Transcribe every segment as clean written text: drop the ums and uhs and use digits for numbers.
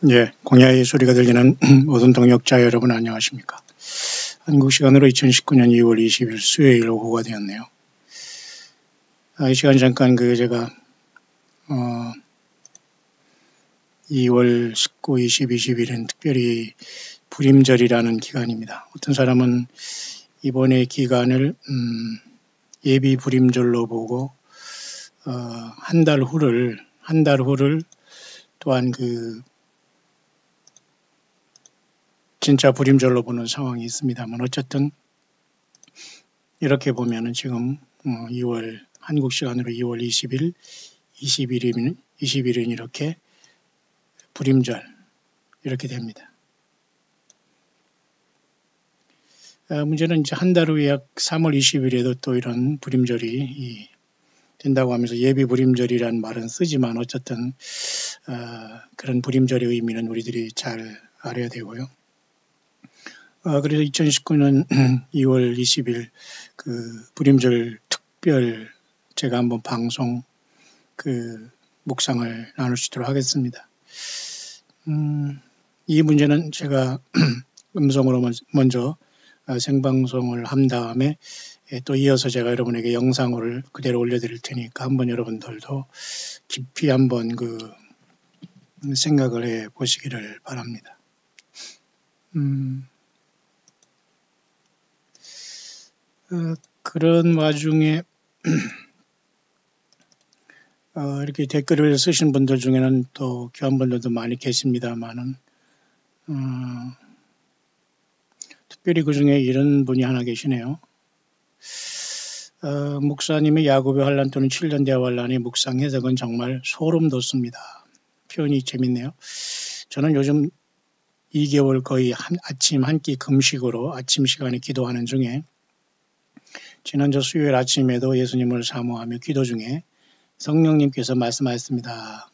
예, 공야의 소리가 들리는 모든 동역자 여러분 안녕하십니까. 한국 시간으로 2019년 2월 20일 수요일 오후가 되었네요. 이 시간 잠깐 제가 2월 19, 20, 21은 특별히 불임절이라는 기간입니다. 어떤 사람은 이번의 기간을 예비 불임절로 보고 한 달 후를 또한 진짜 불임절로 보는 상황이 있습니다만 어쨌든 이렇게 보면은 지금 2월 한국 시간으로 2월 20일, 21일은 이렇게 불임절 이렇게 됩니다. 문제는 이제 한 달 후에 약 3월 20일에도 또 이런 불임절이 된다고 하면서 예비 불임절이라는 말은 쓰지만 어쨌든 그런 불임절의 의미는 우리들이 잘 알아야 되고요. 그래서 2019년 2월 20일 불임절 특별 제가 한번 방송 묵상을 나눌 수 있도록 하겠습니다. 이 문제는 제가 음성으로 먼저 생방송을 한 다음에 또 이어서 제가 여러분에게 영상을 그대로 올려드릴 테니까 한번 여러분들도 깊이 한번 생각을 해 보시기를 바랍니다. 그런 와중에 이렇게 댓글을 쓰신 분들 중에는 또 귀한 분들도 많이 계십니다만은 특별히 그 중에 이런 분이 하나 계시네요. 목사님의 야곱의 환란 또는 7년 대화 환란의 묵상 해석은 정말 소름 돋습니다. 표현이 재밌네요. 저는 요즘 2개월 거의 아침 한 끼 금식으로 아침 시간에 기도하는 중에 지난주 수요일 아침에도 예수님을 사모하며 기도 중에 성령님께서 말씀하셨습니다.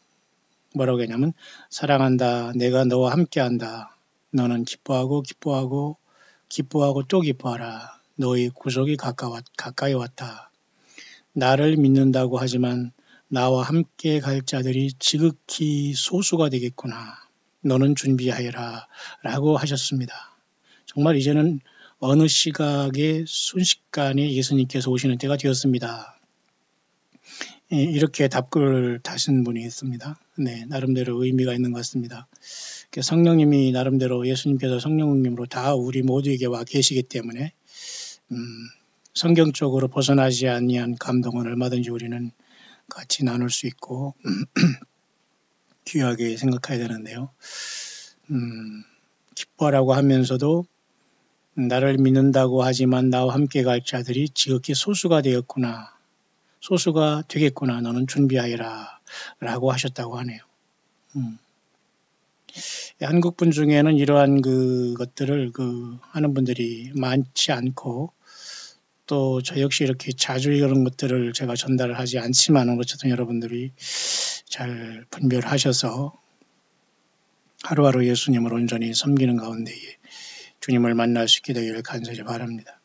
뭐라고 했냐면 사랑한다. 내가 너와 함께한다. 너는 기뻐하고 또 기뻐하라. 너의 구속이 가까이 왔다. 나를 믿는다고 하지만 나와 함께 갈 자들이 지극히 소수가 되겠구나. 너는 준비하여라. 라고 하셨습니다. 정말 이제는 어느 시각에 순식간에 예수님께서 오시는 때가 되었습니다. 이렇게 답글을 다신 분이 있습니다. 네, 나름대로 의미가 있는 것 같습니다. 성령님이 나름대로 예수님께서 성령님으로 다 우리 모두에게 와 계시기 때문에 성경적으로 벗어나지 아니한 감동은 얼마든지 우리는 같이 나눌 수 있고 귀하게 생각해야 되는데요. 기뻐하라고 하면서도 나를 믿는다고 하지만 나와 함께 갈 자들이 지극히 소수가 되겠구나. 너는 준비하여라. 라고 하셨다고 하네요. 한국 분 중에는 이러한 것들을 하는 분들이 많지 않고 또 저 역시 이렇게 자주 이런 것들을 제가 전달을 하지 않지만 어쨌든 여러분들이 잘 분별하셔서 하루하루 예수님을 온전히 섬기는 가운데에 주님을 만날 수 있게 되기를 간절히 바랍니다.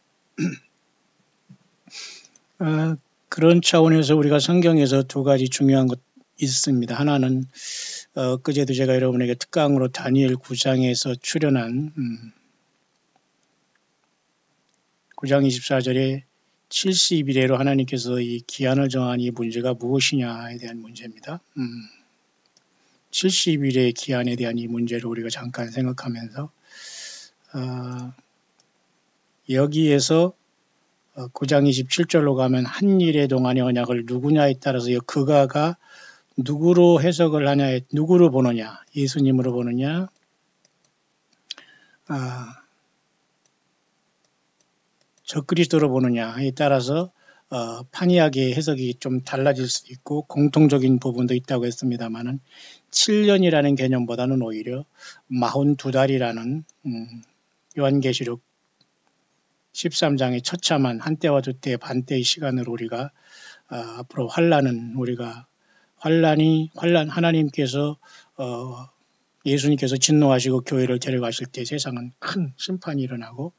그런 차원에서 우리가 성경에서 두 가지 중요한 것 있습니다. 하나는 그제도 제가 여러분에게 특강으로 다니엘 9장에서 출연한 9장 24절에 70일에로 하나님께서 이 기한을 정한 이 문제가 무엇이냐에 대한 문제입니다. 70일의 기한에 대한 이 문제를 우리가 잠깐 생각하면서 여기에서 9장 27절로 가면 한 일의 동안의 언약을 누구냐에 따라서 그가가 누구로 해석을 하냐에 누구로 보느냐, 예수님으로 보느냐, 적그리스도로 보느냐에 따라서 판이하게 해석이 좀 달라질 수도 있고 공통적인 부분도 있다고 했습니다만은 7년이라는 개념보다는 오히려 42달이라는 요한계시록 13장의 처참한 한때와 두때 반때의 시간을 우리가 앞으로 하나님께서 예수님께서 진노하시고 교회를 데려가실 때 세상은 큰 심판이 일어나고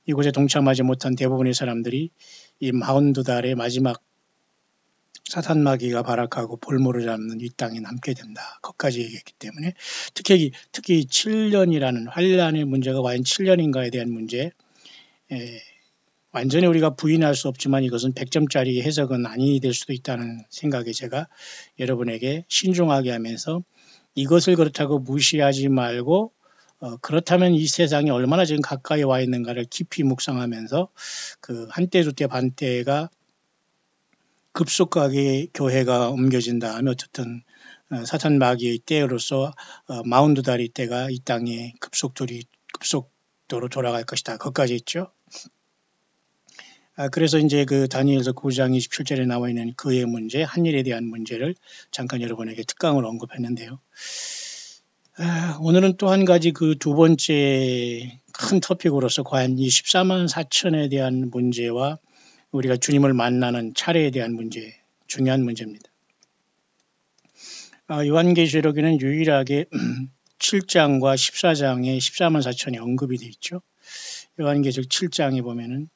이곳에 동참하지 못한 대부분의 사람들이 이 42달의 마지막 사탄 마귀가 발악하고 볼모를 잡는 이 땅이 남게 된다. 거기까지 얘기했기 때문에 특히 7년이라는 환란의 문제가 과연 7년인가에 대한 문제, 완전히 우리가 부인할 수 없지만 이것은 100점짜리 해석은 아니 될 수도 있다는 생각에 제가 여러분에게 신중하게 하면서 이것을 그렇다고 무시하지 말고 그렇다면 이 세상이 얼마나 지금 가까이 와 있는가를 깊이 묵상하면서 그 한때 두때 반때가 급속하게 교회가 옮겨진 다음에 어쨌든 사탄 마귀의 때로서 마운드다리 때가 이 땅에 급속도로 돌아갈 것이다. 거기까지 있죠. 그래서 이제 그 다니엘서 9장 27절에 나와 있는 그의 문제, 한일에 대한 문제를 잠깐 여러분에게 특강으로 언급했는데요. 오늘은 또 한 가지 그 두 번째 큰 토픽으로서 과연 이 14만 4천에 대한 문제와 우리가 주님을 만나는 차례에 대한 문제, 중요한 문제입니다. 요한계시록에는 유일하게 7장과 14장에 14만 4천이 언급이 되어 있죠. 요한계시록 7장에 보면은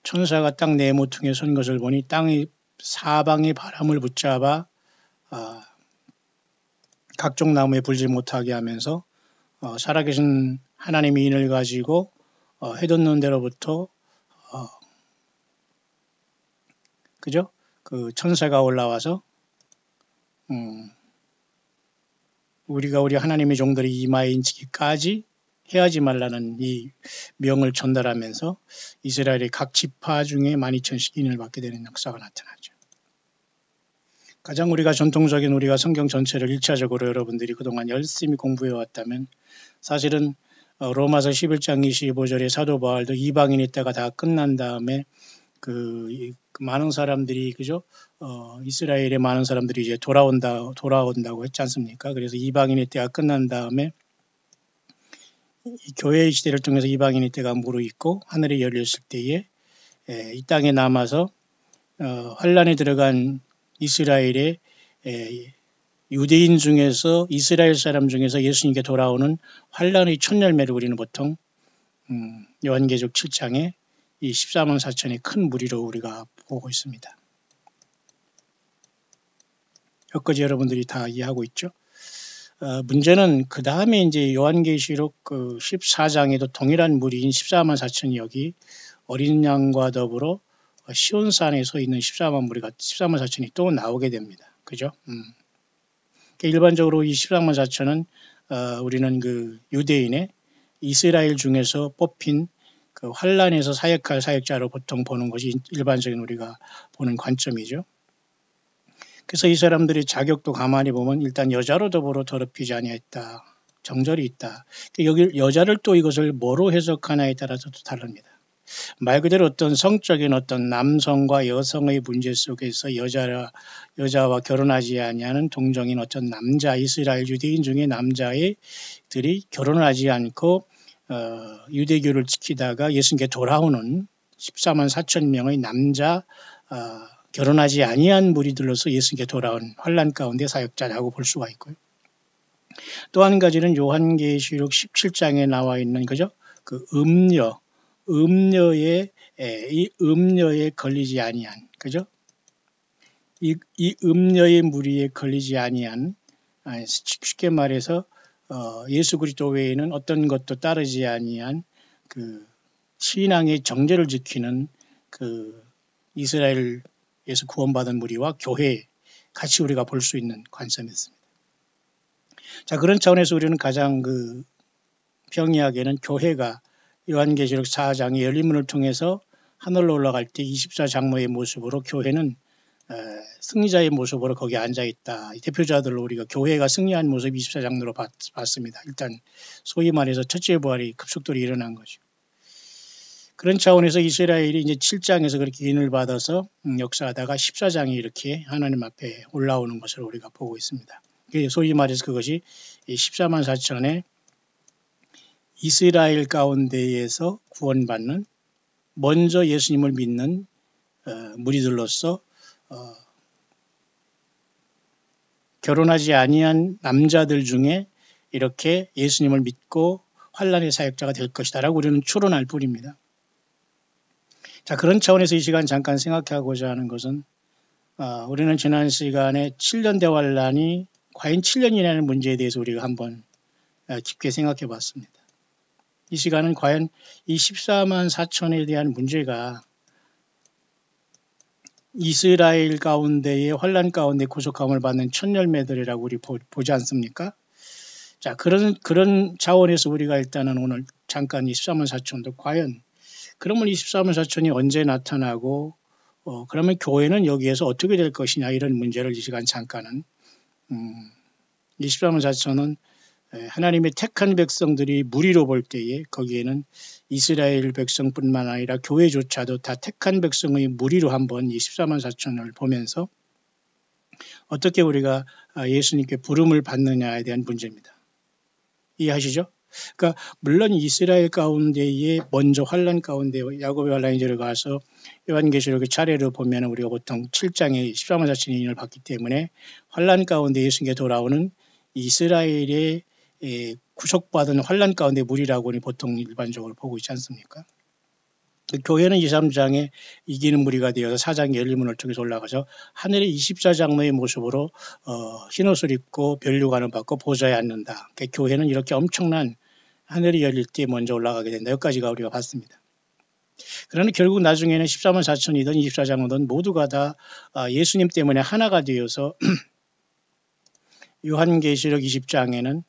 천사가 땅 네 모퉁이에 선 것을 보니 땅의 사방의 바람을 붙잡아 각종 나무에 불지 못하게 하면서 살아계신 하나님의 인을 가지고 해돋는 데로부터 그죠? 그 천사가 올라와서 우리가 우리 하나님의 종들이 이마에 인치기까지 해하지 말라는 이 명을 전달하면서 이스라엘의 각 지파 중에 12,000씩 인을 받게 되는 역사가 나타나죠. 가장 우리가 전통적인 우리가 성경 전체를 1차적으로 여러분들이 그동안 열심히 공부해 왔다면 사실은 로마서 11장 25절의 사도 바울도 이방인의 때가 다 끝난 다음에 그 많은 사람들이 그죠? 이스라엘의 많은 사람들이 이제 돌아온다고 했지 않습니까? 그래서 이방인의 때가 끝난 다음에 이 교회의 시대를 통해서 이방인의 때가 무르익고 하늘이 열렸을 때에 이 땅에 남아서 환란에 들어간 이스라엘의 유대인 중에서 이스라엘 사람 중에서 예수님께 돌아오는 환란의 첫 열매를 우리는 보통 요한계시록 7장에 이 14만 4천의 큰 무리로 우리가 보고 있습니다. 여기까지 여러분들이 다 이해하고 있죠? 문제는 그 다음에 이제 요한계시록 그 14장에도 동일한 무리인 14만 4천이 여기 어린 양과 더불어 시온산에 서 있는 14만 4천이 또 나오게 됩니다. 그죠? 일반적으로 이 14만 4천은 우리는 그 유대인의 이스라엘 중에서 뽑힌 그 환란에서 사역할 사역자로 보통 보는 것이 일반적인 우리가 보는 관점이죠. 그래서 이 사람들의 자격도 가만히 보면 일단 여자로 더불어 더럽히지 아니했다. 정절이 있다. 여기 여자를 또 이것을 뭐로 해석하나에 따라서도 다릅니다. 말 그대로 어떤 성적인 어떤 남성과 여성의 문제 속에서 여자와 결혼하지 아니하는 동정인 어떤 남자 이스라엘 유대인 중에 남자들이 결혼을 하지 않고 유대교를 지키다가 예수님께 돌아오는 14만 4천 명의 남자 결혼하지 아니한 무리들로서 예수님께 돌아온 환란 가운데 사역자라고 볼 수가 있고요. 또 한 가지는 요한계시록 17장에 나와 있는 그죠? 그 음녀에 걸리지 아니한 그죠? 이 음녀의 무리에 걸리지 아니한 쉽게 말해서 예수 그리스도 외에는 어떤 것도 따르지 아니한 그 신앙의 정죄를 지키는 그 이스라엘에서 구원받은 무리와 교회 같이 우리가 볼 수 있는 관점이었습니다. 자, 그런 차원에서 우리는 가장 그 평이하게는 교회가 요한계시록 4장의 열린문을 통해서 하늘로 올라갈 때 24장로의 모습으로 교회는 승리자의 모습으로 거기에 앉아있다. 대표자들로 우리가 교회가 승리한 모습 24장로로 봤습니다. 일단 소위 말해서 첫째 부활이 급속도로 일어난 거죠. 그런 차원에서 이스라엘이 이제 7장에서 그렇게 인을 받아서 역사하다가 14장에 이렇게 하나님 앞에 올라오는 것을 우리가 보고 있습니다. 소위 말해서 그것이 14만 4천의 이스라엘 가운데에서 구원받는 먼저 예수님을 믿는 무리들로서 결혼하지 아니한 남자들 중에 이렇게 예수님을 믿고 환란의 사역자가 될 것이다라고 우리는 추론할 뿐입니다. 자, 그런 차원에서 이 시간 잠깐 생각하고자 하는 것은 우리는 지난 시간에 7년 대환란이 과연 7년이라는 문제에 대해서 우리가 한번 깊게 생각해 봤습니다. 이 시간은 과연 이 14만 4천에 대한 문제가 이스라엘 가운데의 환란 가운데 구속함을 받는 첫 열매들이라고 우리 보지 않습니까? 자, 그런 차원에서 우리가 일단은 오늘 잠깐 24만 4천도 과연 그러면 24만 4천이 언제 나타나고 그러면 교회는 여기에서 어떻게 될 것이냐 이런 문제를 이 시간 잠깐은 24만 4천은 하나님의 택한 백성들이 무리로 볼 때에 거기에는 이스라엘 백성뿐만 아니라 교회조차도 다 택한 백성의 무리로 한번 24만 4천을 보면서 어떻게 우리가 예수님께 부름을 받느냐에 대한 문제입니다. 이해하시죠? 그러니까 물론 이스라엘 가운데에 먼저 환란 가운데 야곱의 환란이 들어가서 요한계시록의 차례로 보면 우리가 보통 7장에 14만 4천의 인을 받기 때문에 환란 가운데 예수님께 돌아오는 이스라엘의 구속받은 환란 가운데 무리라고 보통 일반적으로 보고 있지 않습니까? 교회는 2, 3장에 이기는 무리가 되어서 4장 열리문을 통해서 올라가서 하늘의 24장로의 모습으로 흰옷을 입고 변류관을 받고 보좌에 앉는다. 그러니까 교회는 이렇게 엄청난 하늘이 열릴 때 먼저 올라가게 된다. 여기까지가 우리가 봤습니다. 그러나 결국 나중에는 14만 4천이든 24장로든 모두가 다 예수님 때문에 하나가 되어서 요한계시록 20장에는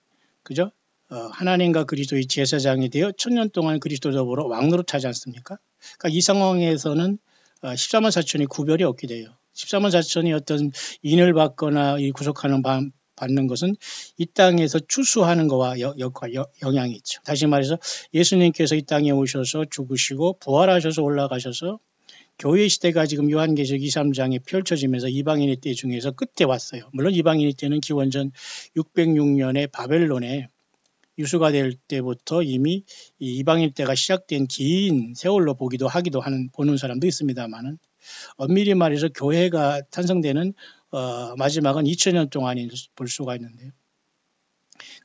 그죠? 하나님과 그리스도의 제사장이 되어 1000년 동안 그리스도 더불어 왕노릇하지 않습니까? 그러니까 이 상황에서는 14만 4천이 구별이 없게 돼요. 14만 4천이 어떤 인을 받거나 구속하는 받는 것은 이 땅에서 추수하는 것과 영향이 있죠. 다시 말해서 예수님께서 이 땅에 오셔서 죽으시고 부활하셔서 올라가셔서 교회 시대가 지금 요한계시록 2, 3장에 펼쳐지면서 이방인의 때 중에서 끝에 왔어요. 물론 이방인의 때는 기원전 606년에 바벨론에 유수가 될 때부터 이미 이방인 때가 시작된 긴 세월로 보기도 하기도 하는 보는 사람도 있습니다만은 엄밀히 말해서 교회가 탄생되는 마지막은 2000년 동안이 볼 수가 있는데요.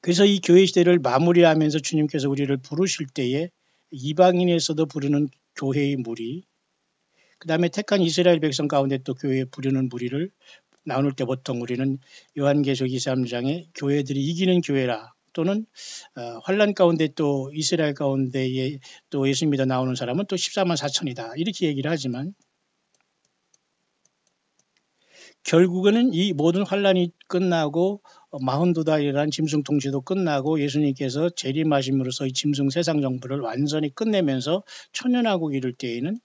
그래서 이 교회 시대를 마무리하면서 주님께서 우리를 부르실 때에 이방인에서도 부르는 교회의 무리, 그 다음에 택한 이스라엘 백성 가운데 또 교회에 부르는 무리를 나눌 때 보통 우리는 요한계시록 2, 3장에 교회들이 이기는 교회라 또는 환란 가운데 또 이스라엘 가운데에 또 예수 믿어 나오는 사람은 또 14만 4천이다 이렇게 얘기를 하지만 결국에는 이 모든 환란이 끝나고 42달이라는 짐승 통치도 끝나고 예수님께서 재림하심으로써 이 짐승 세상 정부를 완전히 끝내면서 천년하고 이를 때에는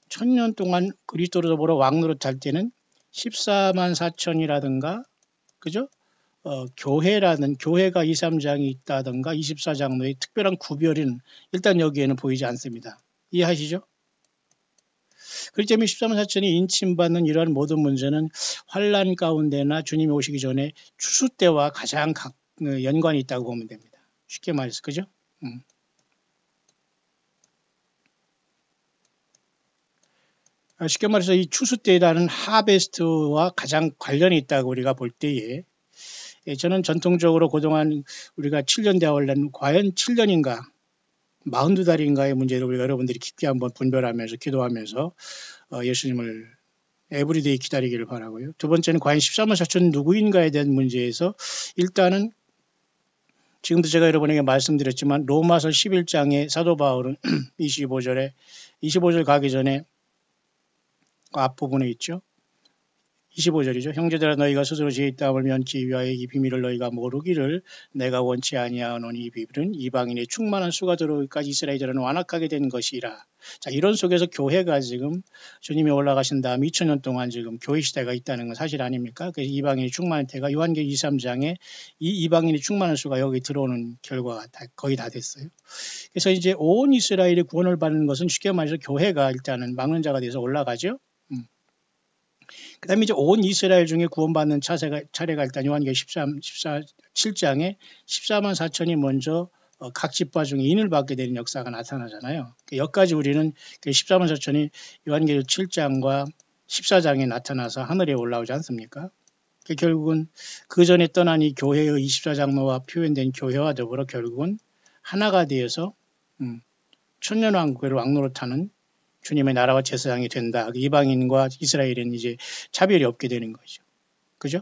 1000년 동안 그리스도로 더불어 왕노릇할 때는 14만 4천이라든가 그죠? 교회가 2, 3장이 있다든가 24장로의 특별한 구별은 일단 여기에는 보이지 않습니다. 이해하시죠? 그렇기 때문에 14만 4천이 인침받는 이러한 모든 문제는 환란 가운데나 주님이 오시기 전에 추수 때와 가장 연관이 있다고 보면 됩니다. 쉽게 말해서 그죠? 쉽게 말해서 이 추수 때라는 하베스트와 가장 관련이 있다고 우리가 볼 때에 저는 전통적으로 그동안 우리가 7년 대환란 과연 7년인가 42달인가의 문제를 우리가 여러분들이 깊게 한번 분별하면서 기도하면서 예수님을 에브리데이 기다리기를 바라고요. 두 번째는 과연 14만 4천 누구인가에 대한 문제에서 일단은 지금도 제가 여러분에게 말씀드렸지만 로마서 11장의 사도 바울은 25절 가기 전에 앞부분에 있죠. 25절이죠. 형제들아 너희가 스스로 죄의 있다함을 면치 위하여 이 비밀을 너희가 모르기를 내가 원치 아니하노니 이 비밀은 이방인의 충만한 수가 들어오기까지 이스라엘들은 완악하게 된 것이라. 자, 이런 속에서 교회가 지금 주님이 올라가신 다음 2000년 동안 지금 교회 시대가 있다는 건 사실 아닙니까? 그래서 이방인이 충만한 때가 요한계시록 2, 3장에 이 이방인이 충만한 수가 여기 들어오는 결과가 거의 다 됐어요. 그래서 이제 온 이스라엘이 구원을 받는 것은 쉽게 말해서 교회가 일단은 막는 자가 돼서 올라가죠. 그 다음에 이제 온 이스라엘 중에 구원받는 차례가 일단 요한계시록 7장에 14만 4천이 먼저 각 집파 중에 인을 받게 되는 역사가 나타나잖아요. 여기까지 우리는 14만 4천이 요한계시록 7장과 14장에 나타나서 하늘에 올라오지 않습니까? 결국은 그 전에 떠난 이 교회의 24장로와 표현된 교회와 더불어 결국은 하나가 되어서 천년왕국을 왕노릇하는 주님의 나라와 제사장이 된다. 이방인과 이스라엘은 이제 차별이 없게 되는 거죠. 그죠?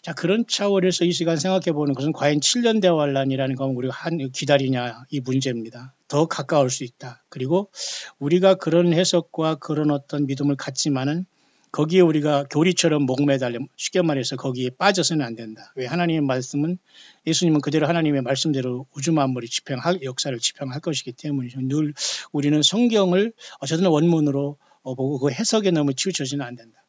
자, 그런 차원에서 이 시간 생각해 보는 것은 과연 7년 대환란이라는 건 우리가 기다리냐 이 문제입니다. 더 가까울 수 있다. 그리고 우리가 그런 해석과 그런 어떤 믿음을 갖지만은 거기에 우리가 교리처럼 목매달려 쉽게 말해서 거기에 빠져서는 안 된다. 왜 하나님의 말씀은 예수님은 그대로 하나님의 말씀대로 우주 만물이 역사를 집행할 것이기 때문이죠. 늘 우리는 성경을 어쨌든 원문으로 보고 그 해석에 너무 치우쳐지는 안 된다.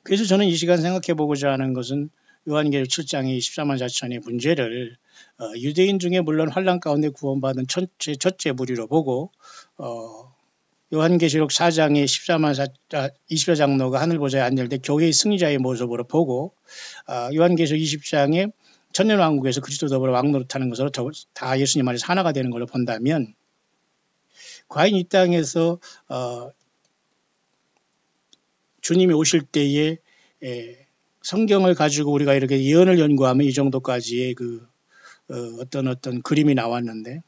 그래서 저는 이 시간 생각해 보고자 하는 것은 요한계시록 7장의 24만 4천의 문제를 유대인 중에 물론 환난 가운데 구원받은 첫째 무리로 보고 요한계시록 4장의 24 장로가 하늘보좌에 앉을 때 교회의 승리자의 모습으로 보고 요한계시록 20장에 천년왕국에서 그리스도 더불어 왕노릇하는 것으로 다 예수님 안에서 하나가 되는 걸로 본다면 과연 이 땅에서 주님이 오실 때에 성경을 가지고 우리가 이렇게 예언을 연구하면 이 정도까지의 어떤 그림이 나왔는데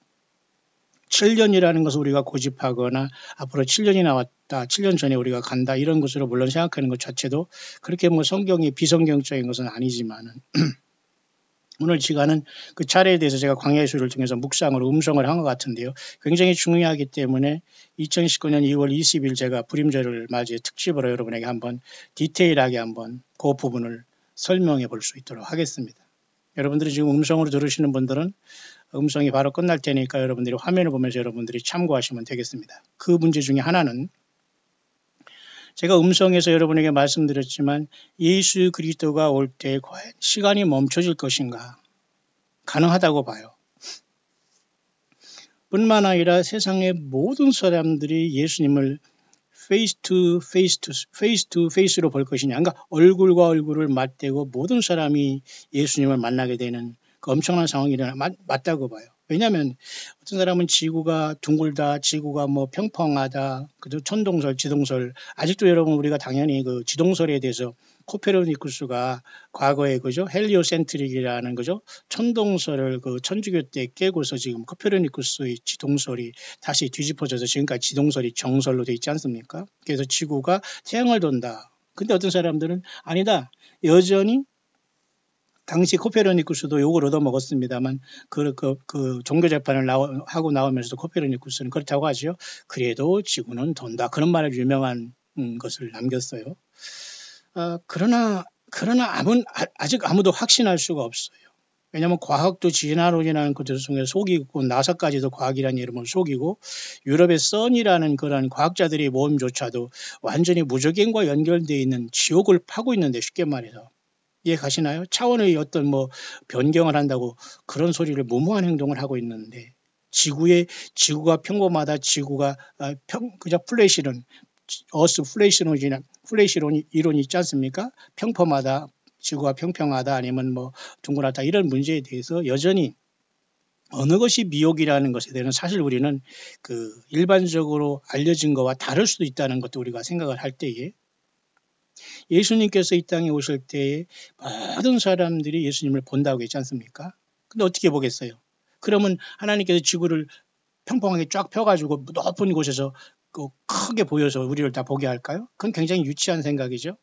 7년이라는 것을 우리가 고집하거나 앞으로 7년이 나왔다, 7년 전에 우리가 간다 이런 것으로 물론 생각하는 것 자체도 그렇게 뭐 성경이 비성경적인 것은 아니지만은 오늘 시간은 그 차례에 대해서 제가 광야의 수를 통해서 묵상으로 음성을 한 것 같은데요. 굉장히 중요하기 때문에 2019년 2월 20일 제가 불임절을 맞이해 특집으로 여러분에게 한번 디테일하게 한번 그 부분을 설명해 볼 수 있도록 하겠습니다. 여러분들이 지금 음성으로 들으시는 분들은 음성이 바로 끝날 테니까 여러분들이 화면을 보면서 여러분들이 참고하시면 되겠습니다. 그 문제 중에 하나는 제가 음성에서 여러분에게 말씀드렸지만 예수 그리스도가 올 때 과연 시간이 멈춰질 것인가? 가능하다고 봐요. 뿐만 아니라 세상의 모든 사람들이 예수님을 페이스 투 페이스로 볼 것이냐. 그러니까 얼굴과 얼굴을 맞대고 모든 사람이 예수님을 만나게 되는 그 엄청난 상황이 맞다고 봐요. 왜냐하면 어떤 사람은 지구가 둥글다, 지구가 뭐 평평하다, 그리고 천동설, 지동설. 아직도 여러분 우리가 당연히 그 지동설에 대해서 코페르니쿠스가 과거에 그죠 헬리오센트릭이라는 거죠 천동설을 그 천주교 때 깨고서 지금 코페르니쿠스의 지동설이 다시 뒤집어져서 지금까지 지동설이 정설로 돼 있지 않습니까? 그래서 지구가 태양을 돈다. 근데 어떤 사람들은 아니다. 여전히 당시 코페르니쿠스도 욕을 얻어먹었습니다만 그 종교 재판을 하고 나오면서도 코페르니쿠스는 그렇다고 하죠. 그래도 지구는 돈다. 그런 말을 유명한 것을 남겼어요. 그러나 아직 아무도 확신할 수가 없어요. 왜냐하면 과학도 진화론이라는 것들 중에 속이고 나사까지도 과학이라는 이름으로 속이고 유럽의 선이라는 그런 과학자들의 모임조차도 완전히 무적행과 연결되어 있는 지옥을 파고 있는데 쉽게 말해서 이해 가시나요? 차원의 어떤 뭐 변경을 한다고 그런 소리를 무모한 행동을 하고 있는데 지구가 평범하다 지구가 그냥 플래시론 어스 플래시론 이론이 있지 않습니까? 평범하다 지구가 평평하다 아니면 뭐 둥그랗다 이런 문제에 대해서 여전히 어느 것이 미혹이라는 것에 대해서는 사실 우리는 그 일반적으로 알려진 것과 다를 수도 있다는 것도 우리가 생각을 할 때에 예수님께서 이 땅에 오실 때에 모든 사람들이 예수님을 본다고 했지 않습니까? 근데 어떻게 보겠어요? 그러면 하나님께서 지구를 평평하게 쫙 펴가지고 높은 곳에서 크게 보여서 우리를 다 보게 할까요? 그건 굉장히 유치한 생각이죠.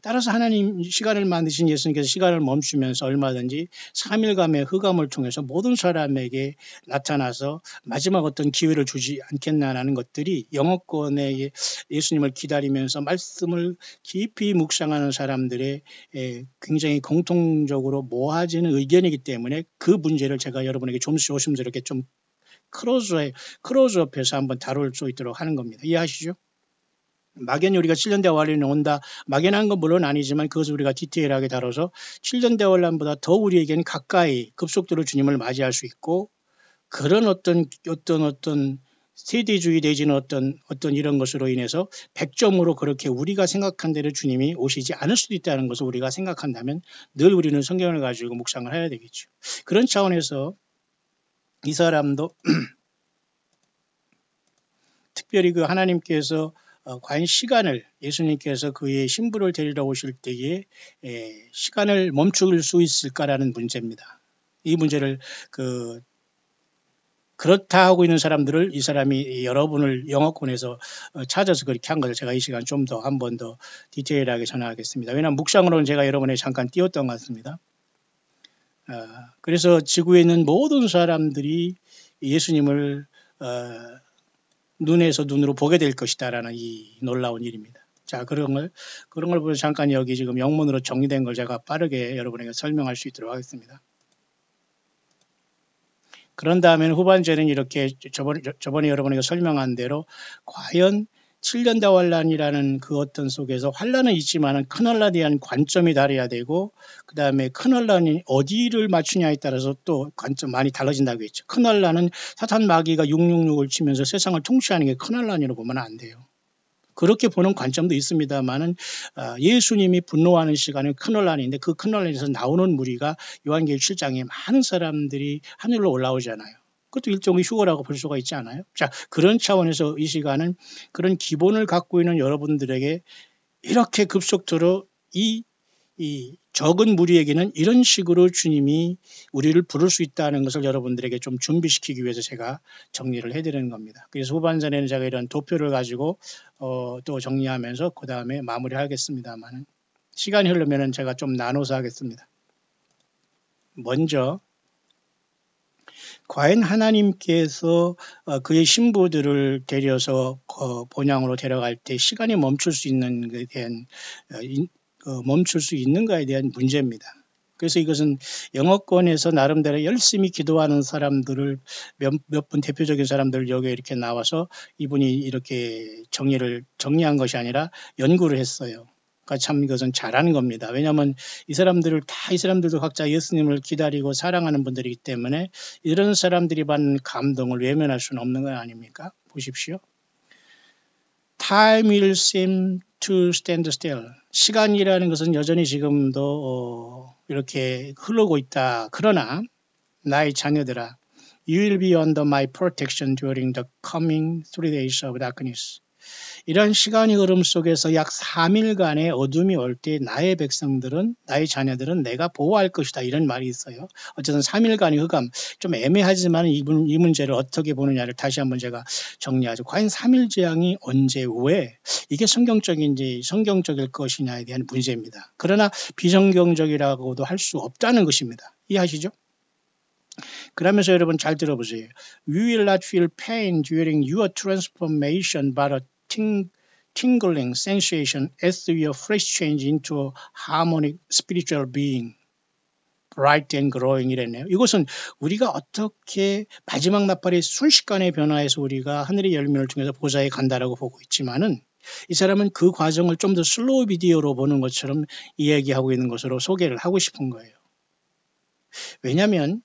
따라서 하나님 시간을 만드신 예수님께서 시간을 멈추면서 얼마든지 3일간의 흑암을 통해서 모든 사람에게 나타나서 마지막 어떤 기회를 주지 않겠나라는 것들이 영어권의 예수님을 기다리면서 말씀을 깊이 묵상하는 사람들의 굉장히 공통적으로 모아지는 의견이기 때문에 그 문제를 제가 여러분에게 조심스럽게 좀 크로즈업해서 한번 다룰 수 있도록 하는 겁니다. 이해하시죠? 막연히 우리가 7년 대환란이 온다. 막연한 건 물론 아니지만 그것을 우리가 디테일하게 다뤄서 7년 대환란보다 더 우리에게는 가까이 급속도로 주님을 맞이할 수 있고 그런 어떤 세대주의 내지는 어떤 이런 것으로 인해서 100점으로 그렇게 우리가 생각한 대로 주님이 오시지 않을 수도 있다는 것을 우리가 생각한다면 늘 우리는 성경을 가지고 묵상을 해야 되겠죠. 그런 차원에서 이 사람도 특별히 그 하나님께서 과연 시간을 예수님께서 그의 신부를 데리러 오실 때에 시간을 멈출 수 있을까라는 문제입니다. 이 문제를 그 그렇다 하고 있는 사람들을 이 사람이 여러분을 영어권에서 찾아서 그렇게 한 것을 제가 이 시간 좀 더 한 번 더 디테일하게 전하겠습니다. 왜냐하면 묵상으로는 제가 여러분에 잠깐 띄웠던 것 같습니다. 그래서 지구에 있는 모든 사람들이 예수님을 눈에서 눈으로 보게 될 것이다라는 이 놀라운 일입니다. 자, 그런 걸 보면 잠깐 여기 지금 영문으로 정리된 걸 제가 빠르게 여러분에게 설명할 수 있도록 하겠습니다. 그런 다음에는 후반전에는 이렇게 저번에 여러분에게 설명한 대로 과연 7년 대환란이라는 그 어떤 속에서 환란은 있지만 큰 환란에 대한 관점이 다르야 되고 그 다음에 큰 환란이 어디를 맞추냐에 따라서 또 관점 많이 달라진다고 했죠. 큰 환란은 사탄 마귀가 666을 치면서 세상을 통치하는 게 큰 환란이라고 보면 안 돼요. 그렇게 보는 관점도 있습니다만은 예수님이 분노하는 시간은 큰 환란인데 그 큰 환란에서 나오는 무리가 요한계시록 7장에 많은 사람들이 하늘로 올라오잖아요. 그것도 일종의 휴거라고 볼 수가 있지 않아요? 자, 그런 차원에서 이 시간은 그런 기본을 갖고 있는 여러분들에게 이렇게 급속도로 이 적은 무리에게는 이런 식으로 주님이 우리를 부를 수 있다는 것을 여러분들에게 좀 준비시키기 위해서 제가 정리를 해드리는 겁니다. 그래서 후반전에는 제가 이런 도표를 가지고 또 정리하면서 그 다음에 마무리하겠습니다만 시간이 흐르면 제가 좀 나눠서 하겠습니다. 먼저 과연 하나님께서 그의 신부들을 데려서 본향으로 데려갈 때 시간이 멈출 수 있는 것에 대한 멈출 수 있는가에 대한 문제입니다. 그래서 이것은 영어권에서 나름대로 열심히 기도하는 사람들을 몇 분 대표적인 사람들 여기 이렇게 나와서 이분이 이렇게 정리한 것이 아니라 연구를 했어요. 그러니까 참 이것은 잘하는 겁니다. 왜냐하면 이 사람들도 각자 예수님을 기다리고 사랑하는 분들이기 때문에 이런 사람들이 받는 감동을 외면할 수는 없는 거 아닙니까? 보십시오. Time will seem to stand still. 시간이라는 것은 여전히 지금도 이렇게 흐르고 있다. 그러나 나의 자녀들아, you will be under my protection during the coming 3 days of darkness. 이런 시간의 흐름 속에서 약 3일간의 어둠이 올 때 나의 백성들은, 나의 자녀들은 내가 보호할 것이다. 이런 말이 있어요. 어쨌든 3일간의 흑암, 좀 애매하지만 이 문제를 어떻게 보느냐를 다시 한번 제가 정리하죠. 과연 3일 재앙이 언제, 왜? 이게 성경적인지 성경적일 것이냐에 대한 문제입니다. 그러나 비성경적이라고도 할 수 없다는 것입니다. 이해하시죠? 그러면서 여러분 잘 들어보세요. You will not feel pain during your transformation, but a tingling sensation as your flesh change into a harmonic spiritual being, bright and growing 이랬네요. 이것은 우리가 어떻게 마지막 나팔의 순식간에 변화해서 우리가 하늘의 열면을 통해서 보좌에 간다라고 보고 있지만은 이 사람은 그 과정을 좀 더 슬로우 비디오로 보는 것처럼 이야기하고 있는 것으로 소개를 하고 싶은 거예요. 왜냐하면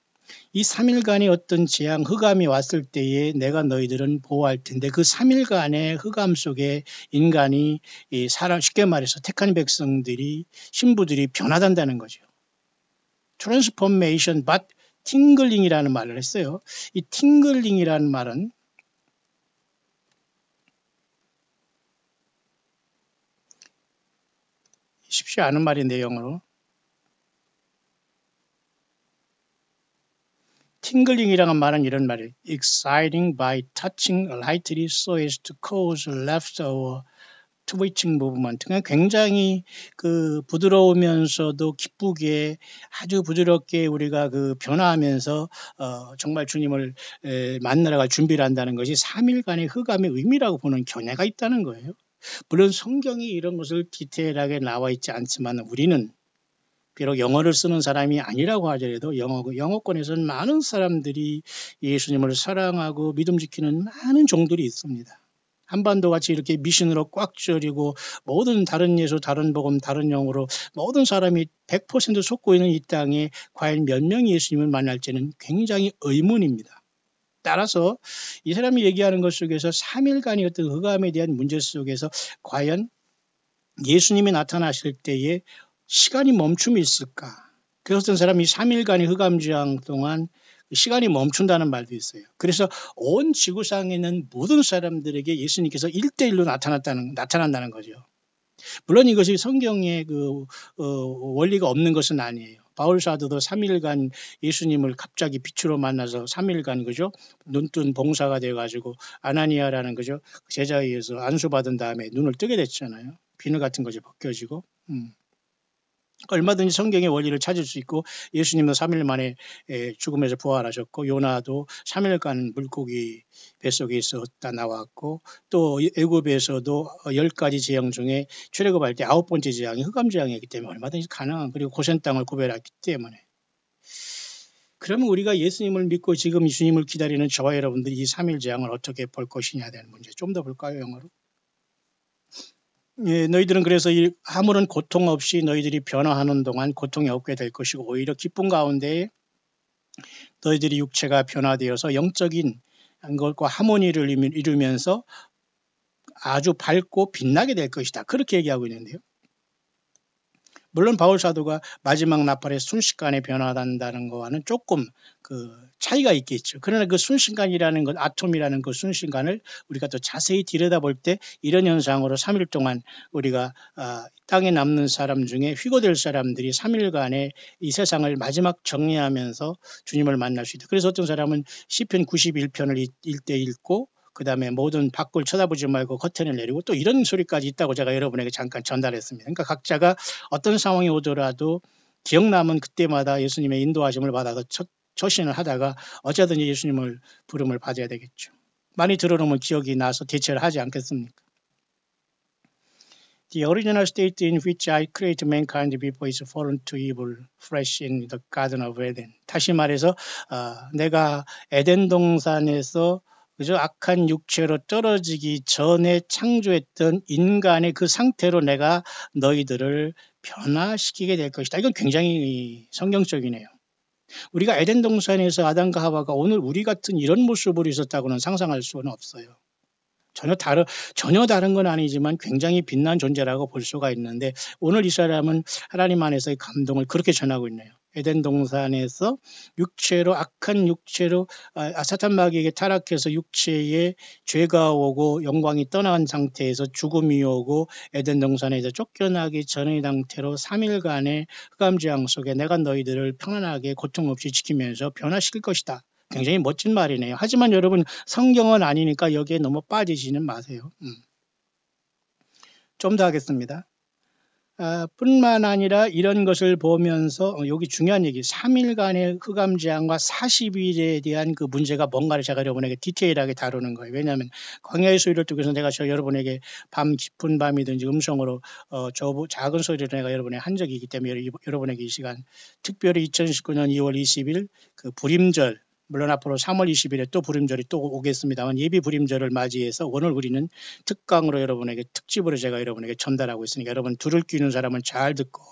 이 3일간의 어떤 재앙, 흑암이 왔을 때에 내가 너희들은 보호할 텐데 그 3일간의 흑암 속에 인간이 쉽게 말해서 택한 백성들이, 신부들이 변화된다는 거죠. Transformation but tingling이라는 말을 했어요. 이 tingling이라는 말은 쉽지 않은 말인데 영어로. 팅글링이라는 말은 이런 말이에요. Exciting by touching lightly so as to cause leftover twitching movement. 굉장히 그 부드러우면서도 기쁘게 아주 부드럽게 우리가 그 변화하면서 정말 주님을 만나러 갈 준비를 한다는 것이 3일간의 흑암의 의미라고 보는 견해가 있다는 거예요. 물론 성경이 이런 것을 디테일하게 나와 있지 않지만 우리는 비록 영어를 쓰는 사람이 아니라고 하더라도 영어권에서는 많은 사람들이 예수님을 사랑하고 믿음 지키는 많은 종들이 있습니다. 한반도 같이 이렇게 미신으로 꽉 쪄리고 모든 다른 예수, 다른 복음, 다른 영어로 모든 사람이 100% 속고 있는 이 땅에 과연 몇 명이 예수님을 만날지는 굉장히 의문입니다. 따라서 이 사람이 얘기하는 것 속에서 3일간의 어떤 흑암에 대한 문제 속에서 과연 예수님이 나타나실 때에 시간이 멈춤이 있을까? 그래서 어떤 사람이 3일간의 흑암재앙 동안 시간이 멈춘다는 말도 있어요. 그래서 온 지구상에 있는 모든 사람들에게 예수님께서 1대1로 나타난다는 거죠. 물론 이것이 성경에 원리가 없는 것은 아니에요. 바울 사도도 3일간 예수님을 갑자기 빛으로 만나서 3일간 그죠? 눈뜬 봉사가 돼가지고 아나니아라는 그죠? 제자에 의해서 안수받은 다음에 눈을 뜨게 됐잖아요. 비늘 같은 것이 벗겨지고. 얼마든지 성경의 원리를 찾을 수 있고 예수님도 3일 만에 죽음에서 부활하셨고 요나도 3일간 물고기 뱃속에 있었다 나왔고 또 애굽에서도 10가지 재앙 중에 출애굽할 때 9번째 재앙이 흑암재앙이기 때문에 얼마든지 가능한 그리고 고센 땅을 구별했기 때문에 그러면 우리가 예수님을 믿고 지금 주님을 기다리는 저와 여러분들이 이 3일 재앙을 어떻게 볼 것이냐 되는 문제 좀 더 볼까요 영어로? 예, 너희들은 그래서 아무런 고통 없이 너희들이 변화하는 동안 고통이 없게 될 것이고 오히려 기쁨 가운데 너희들이 육체가 변화되어서 영적인 것과 하모니를 이루면서 아주 밝고 빛나게 될 것이다. 그렇게 얘기하고 있는데요. 물론 바울 사도가 마지막 나팔에 순식간에 변화한다는 거와는 조금 그 차이가 있겠죠. 그러나 그 순식간이라는 것, 아톰이라는 그 순식간을 우리가 또 자세히 들여다볼 때 이런 현상으로 3일 동안 우리가 땅에 남는 사람 중에 휘고될 사람들이 3일간의 이 세상을 마지막 정리하면서 주님을 만날 수 있다. 그래서 어떤 사람은 시편 91편을 일대 읽고 그 다음에 모든 밖을 쳐다보지 말고 커튼을 내리고 또 이런 소리까지 있다고 제가 여러분에게 잠깐 전달했습니다. 그러니까 각자가 어떤 상황이 오더라도 기억남은 그때마다 예수님의 인도하심을 받아서 처신을 하다가 어쩌든지 예수님을 부름을 받아야 되겠죠. 많이 들어놓으면 기억이 나서 대체를 하지 않겠습니까? The original state in which I create mankind before is fallen to evil, fresh in the Garden of Eden. 다시 말해서 내가 에덴 동산에서 그저 악한 육체로 떨어지기 전에 창조했던 인간의 그 상태로 내가 너희들을 변화시키게 될 것이다. 이건 굉장히 성경적이네요. 우리가 에덴 동산에서 아담과 하와가 오늘 우리 같은 이런 모습으로 있었다고는 상상할 수는 없어요. 전혀 다른 건 아니지만 굉장히 빛난 존재라고 볼 수가 있는데 오늘 이 사람은 하나님 안에서의 감동을 그렇게 전하고 있네요. 에덴 동산에서 악한 육체로 사탄 마귀에게 타락해서 육체에 죄가 오고 영광이 떠난 상태에서 죽음이 오고 에덴 동산에서 쫓겨나기 전의 상태로 3일간의 흑암재앙 속에 내가 너희들을 평안하게 고통 없이 지키면서 변화시킬 것이다. 굉장히 멋진 말이네요. 하지만 여러분 성경은 아니니까 여기에 너무 빠지지는 마세요. 좀 더 하겠습니다. 뿐만 아니라 이런 것을 보면서 여기 중요한 얘기 3일간의 흑암재앙과 40일에 대한 그 문제가 뭔가를 제가 여러분에게 디테일하게 다루는 거예요. 왜냐하면 광야의 소리를 듣고서 내가 여러분에게 밤 깊은 밤이든지 음성으로 작은 소리를 내가 여러분에게 한 적이 있기 때문에 여러분에게 이 시간 특별히 2019년 2월 20일 그 불임절 물론 앞으로 3월 20일에 또 불임절이 또 오겠습니다만 예비 불임절을 맞이해서 오늘 우리는 특강으로 여러분에게 특집으로 제가 여러분에게 전달하고 있으니까 여러분 들을 끼는 사람은 잘 듣고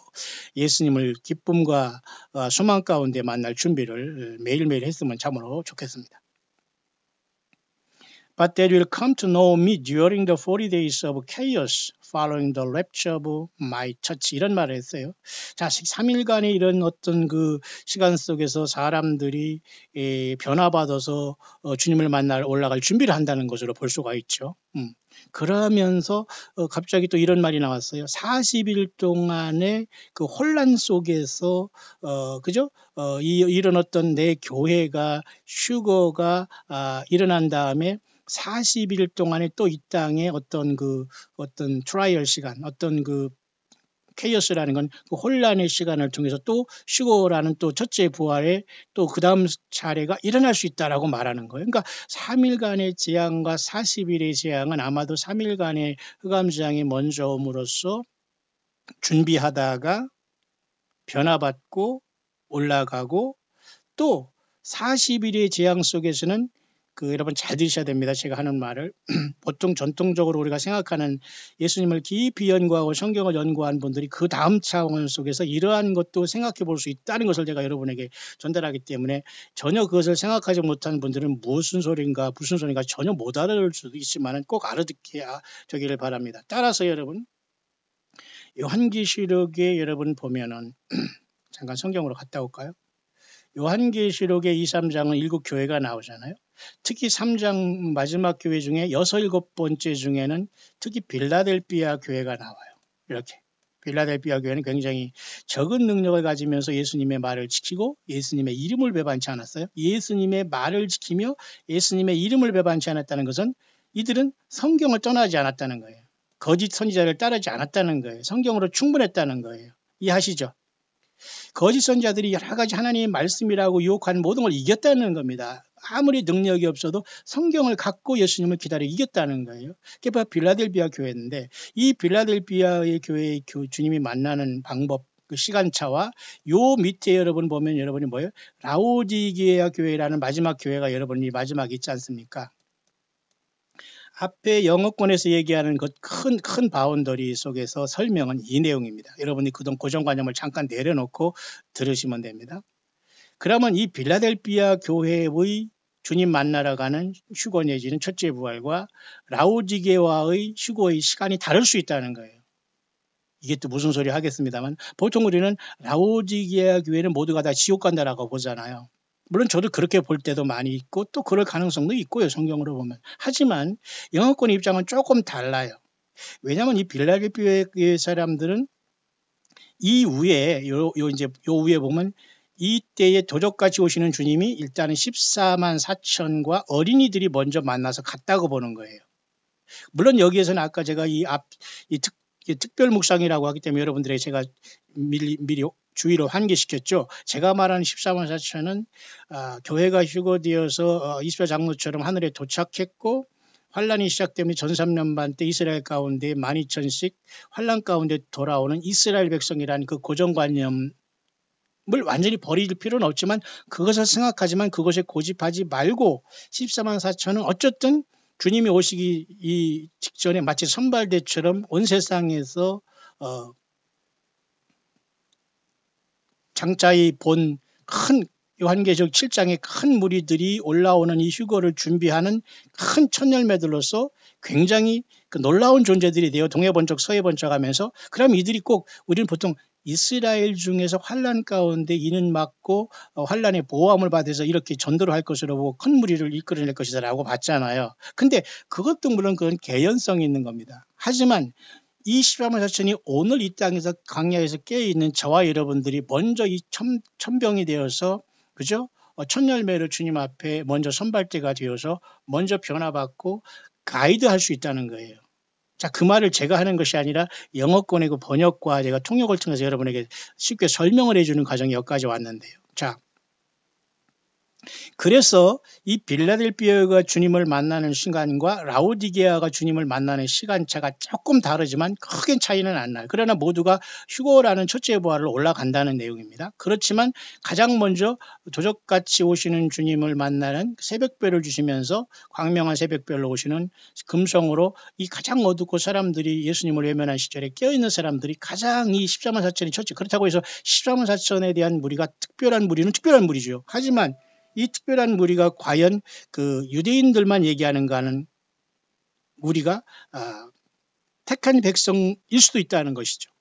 예수님을 기쁨과 소망 가운데 만날 준비를 매일매일 했으면 참으로 좋겠습니다. But they will come to know me during the 40 days of chaos following the rapture of my church. 이런 말을 했어요. 자, 3일간의 이런 어떤 그 시간 속에서 사람들이 변화받아서 주님을 만날 올라갈 준비를 한다는 것으로 볼 수가 있죠. 그러면서 갑자기 또 이런 말이 나왔어요. 40일 동안의 그 혼란 속에서 그죠? 이런 어떤 내 교회가 휴거가 일어난 다음에 40일 동안에 또 이 땅에 어떤 트라이얼 시간, 어떤 그 케이오스라는 건 그 혼란의 시간을 통해서 또 휴거라는 또 첫째 부활에 또 그 다음 차례가 일어날 수 있다라고 말하는 거예요. 그러니까 3일간의 재앙과 40일의 재앙은 아마도 3일간의 흑암재앙이 먼저 옴으로써 준비하다가 변화받고 올라가고 또 40일의 재앙 속에서는 여러분 잘 들으셔야 됩니다. 제가 하는 말을 보통 전통적으로 우리가 생각하는 예수님을 깊이 연구하고 성경을 연구한 분들이 그 다음 차원 속에서 이러한 것도 생각해 볼 수 있다는 것을 제가 여러분에게 전달하기 때문에 전혀 그것을 생각하지 못한 분들은 무슨 소리인가 전혀 못 알아들 수도 있지만 꼭 알아듣게 되기를 바랍니다. 따라서 여러분 요한계시록에 여러분 보면은 잠깐 성경으로 갔다 올까요? 요한계시록의 2, 3장은 7교회가 나오잖아요. 특히 3장 마지막 교회 중에 6, 7번째 중에는 특히 빌라델비아 교회가 나와요. 이렇게. 필라델피아 교회는 굉장히 적은 능력을 가지면서 예수님의 말을 지키고 예수님의 이름을 배반치 않았어요. 예수님의 말을 지키며 예수님의 이름을 배반치 않았다는 것은 이들은 성경을 떠나지 않았다는 거예요. 거짓 선지자를 따르지 않았다는 거예요. 성경으로 충분했다는 거예요. 이해하시죠? 거짓 선지자들이 여러 가지 하나님의 말씀이라고 유혹한 모든 걸 이겼다는 겁니다. 아무리 능력이 없어도 성경을 갖고 예수님을 기다려 이겼다는 거예요. 그게 바로 빌라델비아 교회인데 이 빌라델비아의 교회의 주님이 만나는 방법 그 시간차와 요 밑에 여러분 보면 여러분이 뭐예요? 라오디게아 교회라는 마지막 교회가 여러분이 마지막에 있지 않습니까? 앞에 영어권에서 얘기하는 그 큰 바운더리 속에서 설명은 이 내용입니다. 여러분이 그동 고정관념을 잠깐 내려놓고 들으시면 됩니다. 그러면 이 빌라델비아 교회의 주님 만나러 가는 휴거 내지는 첫째 부활과 라오디게와의 휴거의 시간이 다를 수 있다는 거예요. 이게 또 무슨 소리 하겠습니다만 보통 우리는 라오디게아 교회는 모두가 다 지옥 간다라고 보잖아요. 물론 저도 그렇게 볼 때도 많이 있고 또 그럴 가능성도 있고요. 성경으로 보면. 하지만 영어권 입장은 조금 달라요. 왜냐하면 이 빌라델비아의 사람들은 이 위에 요 위에 보면 이때에 도적같이 오시는 주님이 일단은 14만 4천과 어린이들이 먼저 만나서 갔다고 보는 거예요. 물론 여기에서는 아까 제가 이 특별 묵상이라고 하기 때문에 여러분들에게 제가 미리 주의로 환기시켰죠. 제가 말하는 14만 4천은 교회가 휴거되어서 이스라엘 장로처럼 하늘에 도착했고 환란이 시작되면 전 3년반 때 이스라엘 가운데 12,000씩 환란 가운데 돌아오는 이스라엘 백성이라는 그 고정관념을 완전히 버릴 필요는 없지만 그것을 생각하지만 그것에 고집하지 말고 14만 4천은 어쨌든 주님이 오시기 직전에 마치 선발대처럼 온 세상에서 장자의 본 큰 요한계시록 7장의 큰 무리들이 올라오는 이 휴거를 준비하는 큰 첫열매들로서 굉장히 그 놀라운 존재들이 되어 동해번쩍 서해번쩍 하면서 그럼 이들이 꼭 우리는 보통 이스라엘 중에서 환란 가운데 이는 맞고 환란의 보호함을 받아서 이렇게 전도를 할 것으로 보고 큰 무리를 이끌어낼 것이다 라고 봤잖아요. 근데 그것도 물론 그건 개연성이 있는 겁니다. 하지만 이 14만 4천이 오늘 이 땅에서 광야에서 깨어있는 저와 여러분들이 먼저 이 천병이 되어서 그죠? 첫 열매를 주님 앞에 먼저 선발대가 되어서 먼저 변화받고 가이드할 수 있다는 거예요. 자, 그 말을 제가 하는 것이 아니라 영어권의 그 번역과 제가 통역을 통해서 여러분에게 쉽게 설명을 해주는 과정이 여기까지 왔는데요. 자, 그래서 이 빌라델비아가 주님을 만나는 시간과 라오디게아가 주님을 만나는 시간차가 조금 다르지만 크게 차이는 안 나요. 그러나 모두가 휴거라는 첫째 부활을 올라간다는 내용입니다. 그렇지만 가장 먼저 도적같이 오시는 주님을 만나는 새벽별을 주시면서 광명한 새벽별로 오시는 금성으로 이 가장 어둡고 사람들이 예수님을 외면한 시절에 깨어있는 사람들이 가장 이 14만 4천이 첫째 그렇다고 해서 14만 4천에 대한 무리가 특별한 무리는 특별한 무리죠. 하지만 이 특별한 무리가 과연 그 유대인들만 얘기하는가는 무리가 택한 백성일 수도 있다는 것이죠.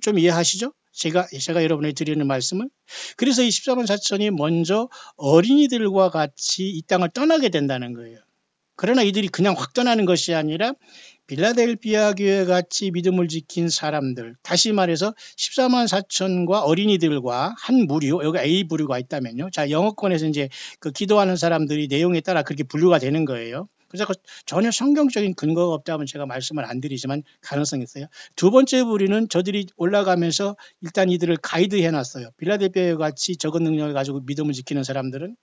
좀 이해하시죠? 제가 여러분에게 드리는 말씀을. 그래서 이 14만 4천이 먼저 어린이들과 같이 이 땅을 떠나게 된다는 거예요. 그러나 이들이 그냥 확 떠나는 것이 아니라 빌라델비아 교회 같이 믿음을 지킨 사람들, 다시 말해서 14만 4천과 어린이들과 한 무리, 여기 A 부류가 있다면요. 자, 영어권에서 이제 그 기도하는 사람들이 내용에 따라 그렇게 분류가 되는 거예요. 그래서 전혀 성경적인 근거가 없다면 제가 말씀을 안 드리지만 가능성이 있어요. 두 번째 부류는 저들이 올라가면서 일단 이들을 가이드해 놨어요. 빌라델비아 같이 적은 능력을 가지고 믿음을 지키는 사람들은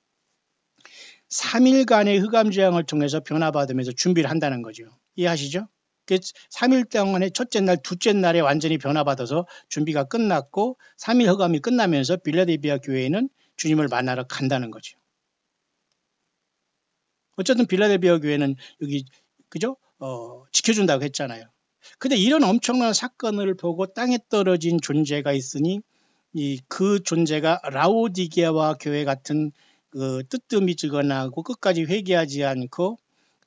3일간의 흑암재앙을 통해서 변화받으면서 준비를 한다는 거죠. 이해하시죠? 3일 동안에 첫째 날, 둘째 날에 완전히 변화받아서 준비가 끝났고 3일 흑암이 끝나면서 빌라델비아 교회에는 주님을 만나러 간다는 거죠. 어쨌든 빌라델비아 교회는 여기 그죠? 지켜준다고 했잖아요. 근데 이런 엄청난 사건을 보고 땅에 떨어진 존재가 있으니 그 존재가 라오디게아와 교회 같은 그 뜨뜻미지근하고 끝까지 회개하지 않고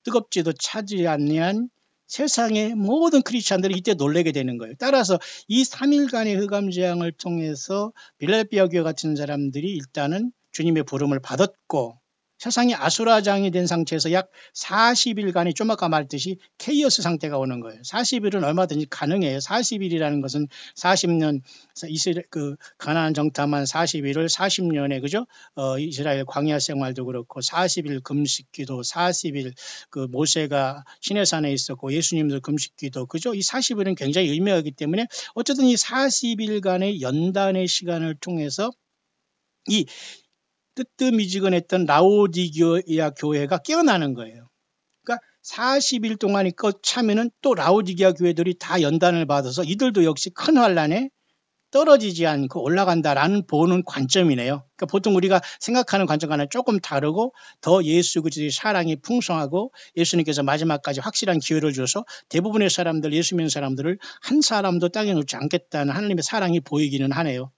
뜨겁지도 차지 않는 세상의 모든 크리스찬들이 이때 놀라게 되는 거예요. 따라서 이 3일간의 흑암재앙을 통해서 빌라델비아 교회 같은 사람들이 일단은 주님의 부름을 받았고 세상이 아수라장이 된 상태에서 약 40일간이 좀 아까 말했듯이 케이오스 상태가 오는 거예요. 40일은 얼마든지 가능해요. 40일이라는 것은 40년 이스라엘 가나안 정탐한 40일을 40년에 그죠? 이스라엘 광야 생활도 그렇고 40일 금식기도 40일 모세가 시내산에 있었고 예수님도 금식기도 그죠? 이 40일은 굉장히 의미가 있기 때문에 어쨌든 이 40일간의 연단의 시간을 통해서 이 뜨뜻미지근했던 라오디게아 교회가 깨어나는 거예요. 그러니까 40일 동안이 차면은 또 라오디게아 교회들이 다 연단을 받아서 이들도 역시 큰 환란에 떨어지지 않고 올라간다라는 보는 관점이네요. 그러니까 보통 우리가 생각하는 관점과는 조금 다르고 더 예수 그리스도의 사랑이 풍성하고 예수님께서 마지막까지 확실한 기회를 줘서 대부분의 사람들, 예수 믿는 사람들을 한 사람도 땅에 놓지 않겠다는 하나님의 사랑이 보이기는 하네요.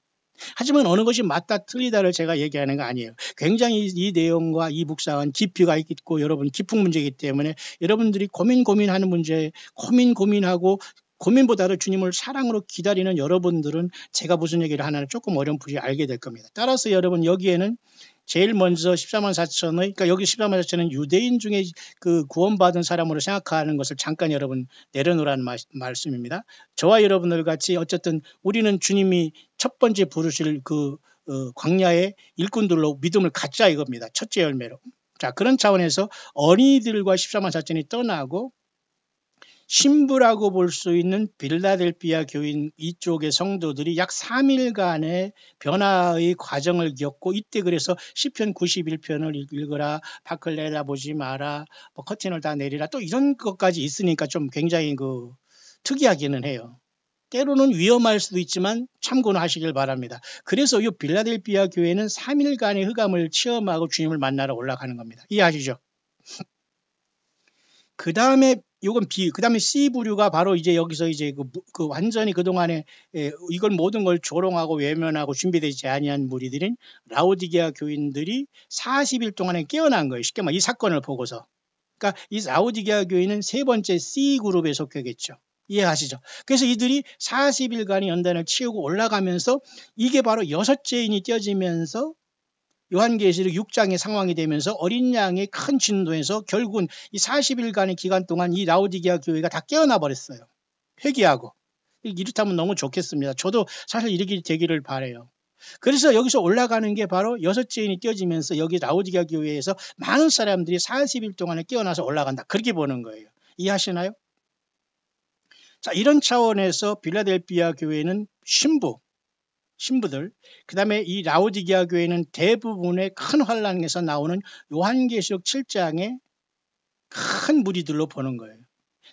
하지만 어느 것이 맞다 틀리다를 제가 얘기하는 거 아니에요. 굉장히 이 내용과 이 묵상은 깊이가 있고 여러분 깊은 문제이기 때문에 여러분들이 고민하는 문제 고민하고 고민보다도 주님을 사랑으로 기다리는 여러분들은 제가 무슨 얘기를 하나는 조금 어렴풋이 알게 될 겁니다. 따라서 여러분 여기에는 제일 먼저 14만 4천의 그러니까 여기 14만 4천은 유대인 중에 구원받은 사람으로 생각하는 것을 잠깐 여러분 내려놓으라는 말씀입니다. 저와 여러분들 같이 어쨌든 우리는 주님이 첫 번째 부르실 광야의 일꾼들로 믿음을 갖자 이겁니다. 첫째 열매로. 자, 그런 차원에서 어린이들과 14만 4천이 떠나고 신부라고 볼 수 있는 빌라델피아 교인 이쪽의 성도들이 약 3일간의 변화의 과정을 겪고 이때 그래서 시편 91편을 읽으라, 밖을 내다보지 마라, 커튼을 다 내리라 또 이런 것까지 있으니까 좀 굉장히 특이하기는 해요. 때로는 위험할 수도 있지만 참고는 하시길 바랍니다. 그래서 이 빌라델피아 교회는 3일간의 흑암을 체험하고 주님을 만나러 올라가는 겁니다. 이해하시죠? 그 다음에 요건 그 다음에 C 부류가 바로 이제 여기서 이제 완전히 그동안에 이걸 모든 걸 조롱하고 외면하고 준비되지 아니한 무리들인 라오디게아 교인들이 40일 동안에 깨어난 거예요. 쉽게 말해 이 사건을 보고서. 그러니까 이 라오디게아 교인은 세 번째 C 그룹에 속하겠죠. 이해하시죠? 그래서 이들이 40일간의 연단을 치우고 올라가면서 이게 바로 여섯째 인이 떼어지면서 요한계시록 6장의 상황이 되면서 어린 양의 큰 진도에서 결국은 이 40일간의 기간 동안 이 라오디게아 교회가 다 깨어나 버렸어요. 회개하고. 이렇다면 너무 좋겠습니다. 저도 사실 이렇게 되기를 바라요. 그래서 여기서 올라가는 게 바로 여섯째 인이 떼어지면서 여기 라오디게아 교회에서 많은 사람들이 40일 동안에 깨어나서 올라간다. 그렇게 보는 거예요. 이해하시나요? 자, 이런 차원에서 빌라델피아 교회는 신부들, 그 다음에 이 라오디게아 교회는 대부분의 큰 환란에서 나오는 요한계시록 7장의 큰 무리들로 보는 거예요.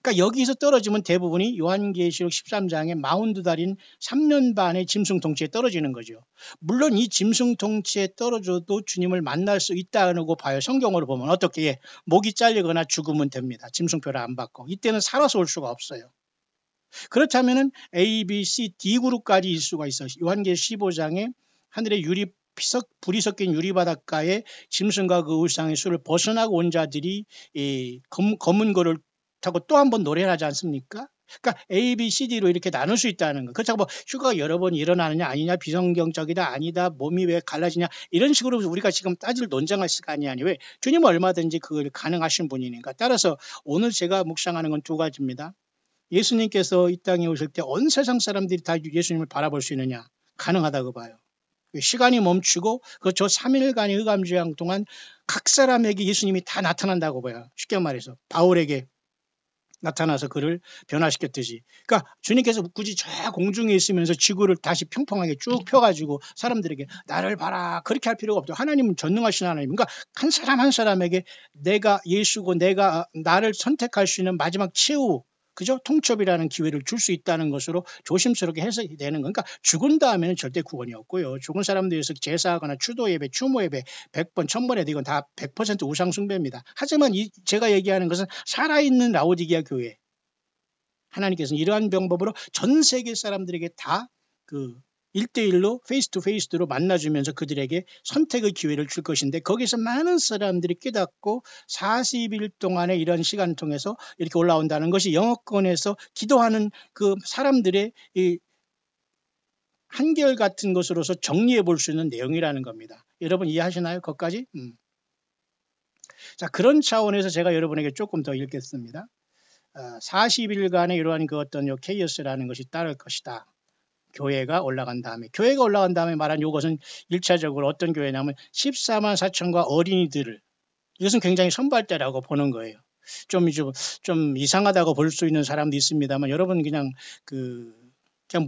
그러니까 여기서 떨어지면 대부분이 요한계시록 13장의 마운드 달인 3년 반의 짐승통치에 떨어지는 거죠. 물론 이 짐승통치에 떨어져도 주님을 만날 수 있다고 봐요. 성경으로 보면 어떻게 목이 잘리거나 죽으면 됩니다. 짐승표를 안 받고. 이때는 살아서 올 수가 없어요. 그렇다면은 A, B, C, D 그룹까지 일 수가 있어요. 요한계시록 15장에 하늘의 불이 섞인 유리바닷가에 짐승과 그 우상의 수를 벗어나고 온 자들이 검은 거를 타고 또 한 번 노래를 하지 않습니까? 그러니까 A, B, C, D로 이렇게 나눌 수 있다는 거. 그렇다고 뭐 휴가가 여러 번 일어나느냐 아니냐, 비성경적이다 아니다, 몸이 왜 갈라지냐 이런 식으로 우리가 지금 따질 논쟁할 시간이 아니에요. 왜? 주님은 얼마든지 그걸 가능하신 분이니까. 따라서 오늘 제가 묵상하는 건 두 가지입니다. 예수님께서 이 땅에 오실 때 온 세상 사람들이 다 예수님을 바라볼 수 있느냐? 가능하다고 봐요. 시간이 멈추고 저 3일간의 흑암주양 동안 각 사람에게 예수님이 다 나타난다고 봐요. 쉽게 말해서 바울에게 나타나서 그를 변화시켰듯이. 그러니까 주님께서 굳이 저 공중에 있으면서 지구를 다시 평평하게 쭉 펴가지고 사람들에게 나를 봐라 그렇게 할 필요가 없죠. 하나님은 전능하신 하나님. 그러니까 한 사람 한 사람에게 내가 예수고 내가 나를 선택할 수 있는 마지막 최후 그죠? 통첩이라는 기회를 줄 수 있다는 것으로 조심스럽게 해석이 되는 거니까 죽은 다음에는 절대 구원이 없고요. 죽은 사람들에 의해서 제사하거나 추도 예배, 추모 예배 100번, 1000번 해도 이건 다 100% 우상 숭배입니다. 하지만 제가 얘기하는 것은 살아있는 라오디게아 교회. 하나님께서는 이러한 방법으로 전 세계 사람들에게 다 1대1로 페이스 투 페이스로 만나주면서 그들에게 선택의 기회를 줄 것인데 거기서 많은 사람들이 깨닫고 40일 동안의 이런 시간을 통해서 이렇게 올라온다는 것이 영어권에서 기도하는 그 사람들의 이 한결같은 것으로서 정리해 볼 수 있는 내용이라는 겁니다. 여러분 이해하시나요? 거기까지? 자, 그런 차원에서 제가 여러분에게 조금 더 읽겠습니다. 40일간의 이러한 그 어떤 요 케이오스라는 것이 따를 것이다. 교회가 올라간 다음에 말한 이것은 1차적으로 어떤 교회냐면 14만 4천과 어린이들을, 이것은 굉장히 선발대라고 보는 거예요. 좀 이상하다고 볼 수 있는 사람도 있습니다만, 여러분 그냥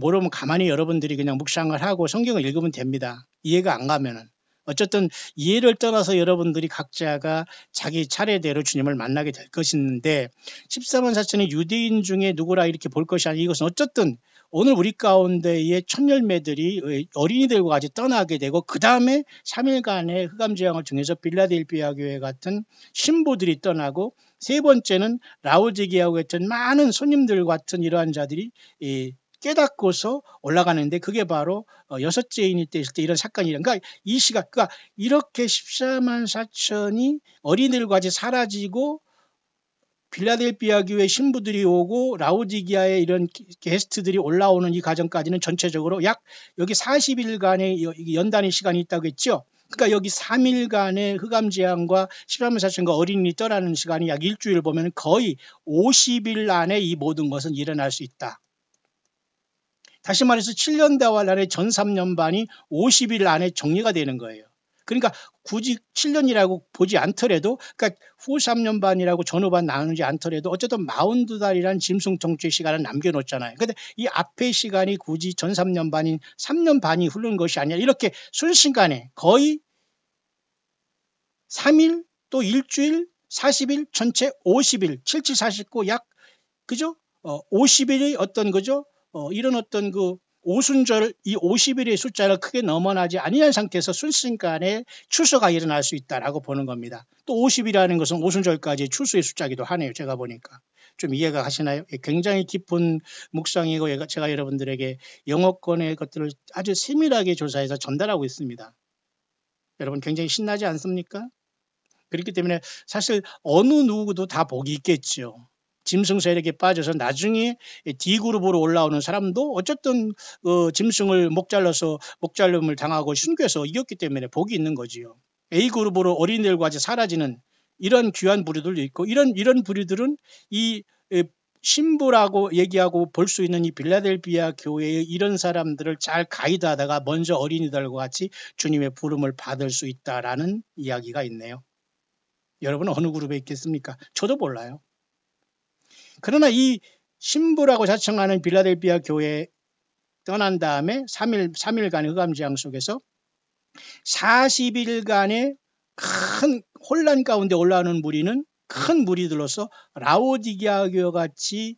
모르면 가만히 여러분들이 그냥 묵상을 하고 성경을 읽으면 됩니다. 이해가 안 가면은. 어쨌든 이해를 떠나서 여러분들이 각자가 자기 차례대로 주님을 만나게 될 것인데, 14만 4천의 유대인 중에 누구라 이렇게 볼 것이 아니라, 이것은 어쨌든 오늘 우리 가운데의 첫 열매들이 어린이들과 같이 떠나게 되고, 그 다음에 3일간의 흑암재앙을 통해서 빌라델피아 교회 같은 신부들이 떠나고, 세 번째는 라오디게아 같은 많은 손님들 같은 이러한 자들이 깨닫고서 올라가는데, 그게 바로 여섯째 인이 있을 때 이런 사건이, 그러니까 이 시각, 그러니까 이렇게 14만 4천이 어린이들과 같이 사라지고, 빌라델피아 교회 신부들이 오고 라오디게아의 이런 게스트들이 올라오는 이 과정까지는 전체적으로 약 여기 40일간의 연단의 시간이 있다고 했죠. 그러니까 여기 3일간의 흑암재앙과 14만 4천과 어린이 떠나는 시간이 약 일주일 보면 거의 50일 안에 이 모든 것은 일어날 수 있다. 다시 말해서 7년대와 안에 전 3년반이 50일 안에 정리가 되는 거예요. 그러니까 굳이 7년이라고 보지 않더라도, 그러니까 후 3년 반이라고 전후반 나누지 않더라도 어쨌든 42달이라는 짐승 통치의 시간을 남겨놓잖아요. 근데 이 앞의 시간이 굳이 전 3년 반인 3년 반이 흐른 것이 아니라 이렇게 순식간에 거의 3일 또 일주일 40일 전체 50일 77, 49 약 그죠? 50일의 어떤 거죠? 이런 어떤 그 오순절, 이 50일의 숫자를 크게 넘어나지 아니한 상태에서 순식간에 추수가 일어날 수 있다라고 보는 겁니다. 또 50이라는 것은 오순절까지의 추수의 숫자기도 하네요. 제가 보니까. 좀 이해가 가시나요? 굉장히 깊은 묵상이고, 제가 여러분들에게 영어권의 것들을 아주 세밀하게 조사해서 전달하고 있습니다. 여러분 굉장히 신나지 않습니까? 그렇기 때문에 사실 어느 누구도 다 복이 있겠죠. 짐승 세력에 빠져서 나중에 D그룹으로 올라오는 사람도 어쨌든 짐승을 목잘름을 당하고 순교해서 이겼기 때문에 복이 있는 거지요. A그룹으로 어린이들과 같이 사라지는 이런 귀한 부류들도 있고, 이런 부류들은 이 신부라고 얘기하고 볼 수 있는 이 빌라델피아 교회의 이런 사람들을 잘 가이드하다가 먼저 어린이들과 같이 주님의 부름을 받을 수 있다라는 이야기가 있네요. 여러분은 어느 그룹에 있겠습니까? 저도 몰라요. 그러나 이 신부라고 자청하는 빌라델피아 교회에 떠난 다음에 3일간의 흑암재앙 속에서 40일간의 큰 혼란 가운데 올라오는 무리는 큰 무리들로서 라오디게아 교회 같이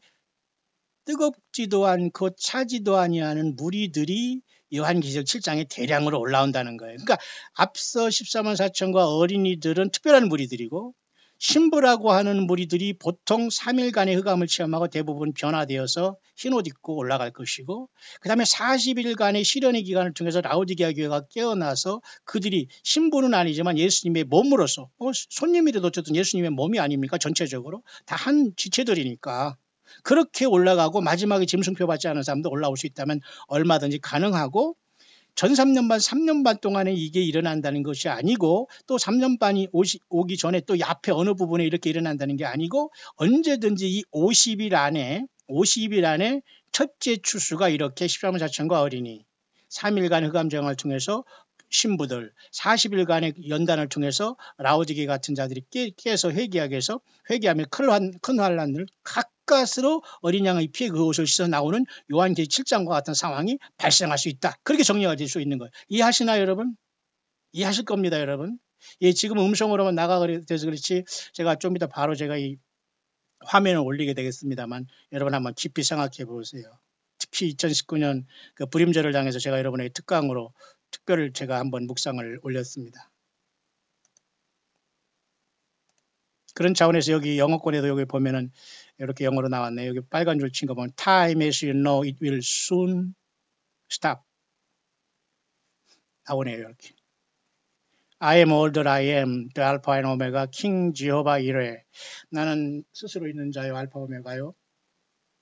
뜨겁지도 않고 차지도 아니하는 무리들이 요한계시록 7장에 대량으로 올라온다는 거예요. 그러니까 앞서 14만 4천과 어린이들은 특별한 무리들이고, 신부라고 하는 무리들이 보통 3일간의 흑암을 체험하고 대부분 변화되어서 흰옷 입고 올라갈 것이고, 그 다음에 40일간의 시련의 기간을 통해서 라오디게아 교회가 깨어나서 그들이 신부는 아니지만 예수님의 몸으로서, 손님이라도 어쨌든 예수님의 몸이 아닙니까? 전체적으로 다 한 지체들이니까 그렇게 올라가고, 마지막에 짐승표 받지 않은 사람도 올라올 수 있다면 얼마든지 가능하고, 전 3년 반, 3년 반 동안에 이게 일어난다는 것이 아니고, 또 3년 반이 오기 전에 또 앞에 어느 부분에 이렇게 일어난다는 게 아니고, 언제든지 이 50일 안에 첫째 추수가 이렇게 14만 4천과 어린이, 3일간 흑암재앙을 통해서 신부들, 40일간의 연단을 통해서 라오디게 같은 자들이 깨서 회개하며 큰 환란을 가까스로 어린 양의 피에 그 옷을 씻어 나오는 요한계시 7장과 같은 상황이 발생할 수 있다. 그렇게 정리가 될 수 있는 거예요. 이해하시나요, 여러분? 이해하실 겁니다, 여러분. 예, 지금 음성으로만 나가서 그렇지, 제가 좀 이따 바로 제가 이 화면을 올리게 되겠습니다만, 여러분 한번 깊이 생각해 보세요. 특히 2019년 그 불임절을 당해서 제가 여러분에게 특강으로 특별히 제가 한번 묵상을 올렸습니다. 그런 차원에서 여기 영어권에도 여기 보면은 이렇게 영어로 나왔네요. 여기 빨간 줄 친 거 보면 Time as you know it will soon stop 나오네요. 이렇게 I am all that I am, the Alpha and Omega, King Jehovah 이래. 나는 스스로 있는 자요, 알파 오메가요.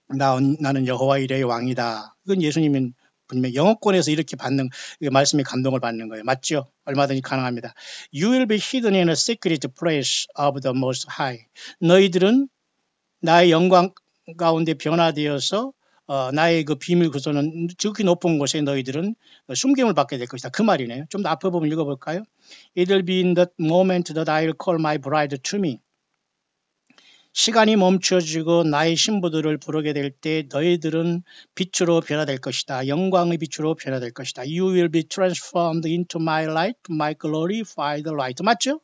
나는 여호와 이레의 왕이다. 이건 예수님은 분명 영어권에서 이렇게 받는 말씀에 감동을 받는 거예요. 맞죠? 얼마든지 가능합니다. You will be hidden in a secret place of the Most High. 너희들은 나의 영광 가운데 변화되어서 나의 그 비밀 구조는 지극히 높은 곳에 너희들은 숨김을 받게 될 것이다. 그 말이네요. 좀 더 앞에 부분 읽어볼까요? It will be in that moment that I will call my bride to me. 시간이 멈춰지고 나의 신부들을 부르게 될 때 너희들은 빛으로 변화될 것이다. 영광의 빛으로 변화될 것이다. You will be transformed into my light, my glorified light. 맞죠?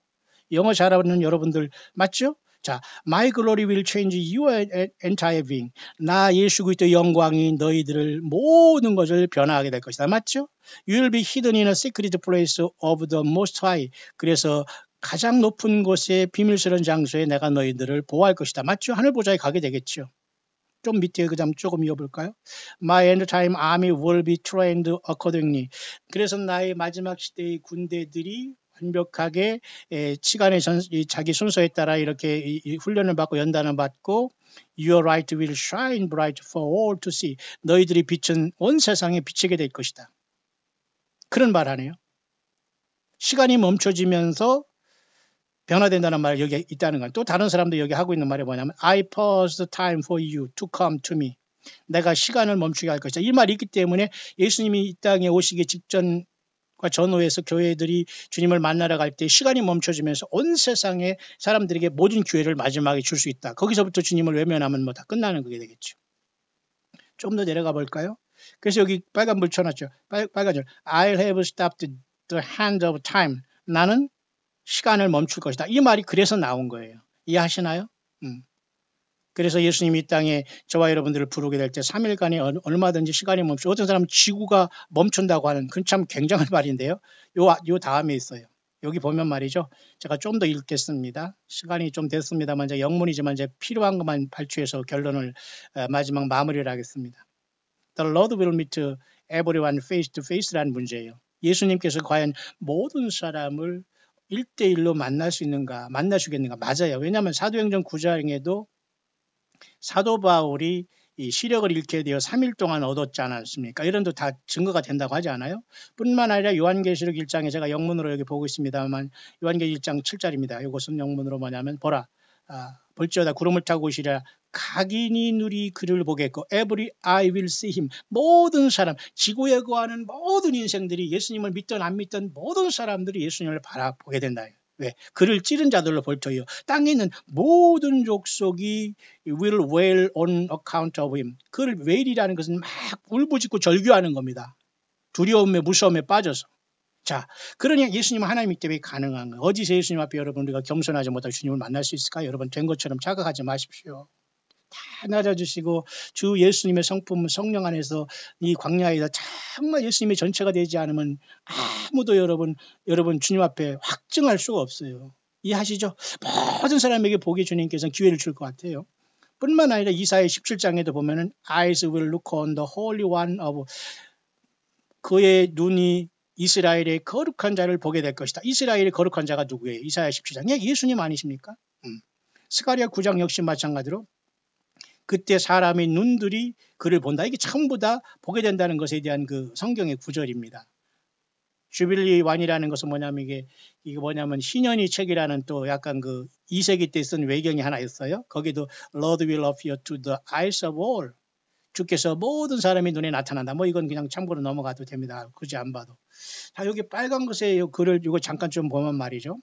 영어 잘하는 여러분들 맞죠? 자, my glory will change your entire being. 나 예수 그리스도의 영광이 너희들을 모든 것을 변화하게 될 것이다. 맞죠? You will be hidden in a secret place of the Most High. 그래서 가장 높은 곳에 비밀스러운 장소에 내가 너희들을 보호할 것이다. 맞죠? 하늘 보좌에 가게 되겠죠. 좀 밑에 그 다음 조금 이어볼까요? My end time army will be trained accordingly. 그래서 나의 마지막 시대의 군대들이 완벽하게 시간의 자기 순서에 따라 이렇게 이 훈련을 받고 연단을 받고 Your light will shine bright for all to see. 너희들이 빛은 온 세상에 비치게 될 것이다. 그런 말 하네요. 시간이 멈춰지면서 변화된다는 말이 여기 있다는 건 또 다른 사람도 여기 하고 있는 말이 뭐냐면 I pause time for you to come to me. 내가 시간을 멈추게 할 것이다. 이 말이 있기 때문에 예수님이 이 땅에 오시기 직전과 전후에서 교회들이 주님을 만나러 갈 때 시간이 멈춰지면서 온 세상에 사람들에게 모든 기회를 마지막에 줄 수 있다. 거기서부터 주님을 외면하면 뭐 다 끝나는 그게 되겠죠. 좀 더 내려가 볼까요? 그래서 여기 빨간 불 쳐놨죠. 빨간 줄 I'll have stopped the hand of time. 나는 시간을 멈출 것이다. 이 말이 그래서 나온 거예요. 이해하시나요? 그래서 예수님이 이 땅에 저와 여러분들을 부르게 될 때 3일간에 얼마든지 시간이 멈추고 어떤 사람은 지구가 멈춘다고 하는 그건 참 굉장한 말인데요. 요 다음에 있어요. 여기 보면 말이죠. 제가 좀 더 읽겠습니다. 시간이 좀 됐습니다만 이제 영문이지만 이제 필요한 것만 발췌해서 결론을 마지막 마무리를 하겠습니다. The Lord will meet everyone face to face라는 문제예요. 예수님께서 과연 모든 사람을 1대1로 만날 수 있는가, 만나시겠는가? 맞아요. 왜냐하면 사도행전 9장에도 사도 바울이 이 시력을 잃게 되어 3일 동안 얻었지 않았습니까? 이런 도 다 증거가 된다고 하지 않아요? 뿐만 아니라 요한계시록 1장에 제가 영문으로 여기 보고 있습니다만 요한계시록 1장 7절입니다. 이것은 영문으로 뭐냐면 보라, 볼지어다 구름을 타고 오시리라 각인이 눈이 그를 보겠고 every eye will see him. 모든 사람, 지구에 거하는 모든 인생들이 예수님을 믿든 안 믿든 모든 사람들이 예수님을 바라보게 된다. 왜? 그를 찌른 자들로 볼터요. 땅에 있는 모든 족속이 will wail on account of him. 그를 wail이라는 것은 막 울부짖고 절규하는 겁니다. 두려움에 무서움에 빠져서. 자, 그러니 예수님은 하나님이기 때문에 가능한 거예요. 어디서 예수님 앞에 여러분 우리가 겸손하지 못하고 주님을 만날 수 있을까? 여러분 된 것처럼 착각하지 마십시오. 다 낮아주시고 주 예수님의 성품 성령 안에서 이 광야에서 정말 예수님의 전체가 되지 않으면 아무도 여러분 주님 앞에 확증할 수가 없어요. 이해하시죠? 모든 사람에게 보게 주님께서는 기회를 줄 것 같아요. 뿐만 아니라 이사야 17장에도 보면은 Eyes will look on the Holy One of 그의 눈이 이스라엘의 거룩한 자를 보게 될 것이다. 이스라엘의 거룩한 자가 누구예요? 이사야 17장. 예수님 아니십니까? 스가랴 9장 역시 마찬가지로 그때 사람의 눈들이 그를 본다. 이게 전부 다 보게 된다는 것에 대한 그 성경의 구절입니다. 주빌리 완이라는 것은 뭐냐면 이게 뭐냐면 신현이 책이라는 또 약간 그 2세기 때 쓴 외경이 하나 있어요. 거기도 Lord will appear to the eyes of all. 주께서 모든 사람의 눈에 나타난다. 뭐 이건 그냥 참고로 넘어가도 됩니다. 굳이 안 봐도. 자, 여기 빨간 것에 글을 이거 잠깐 좀 보면 말이죠.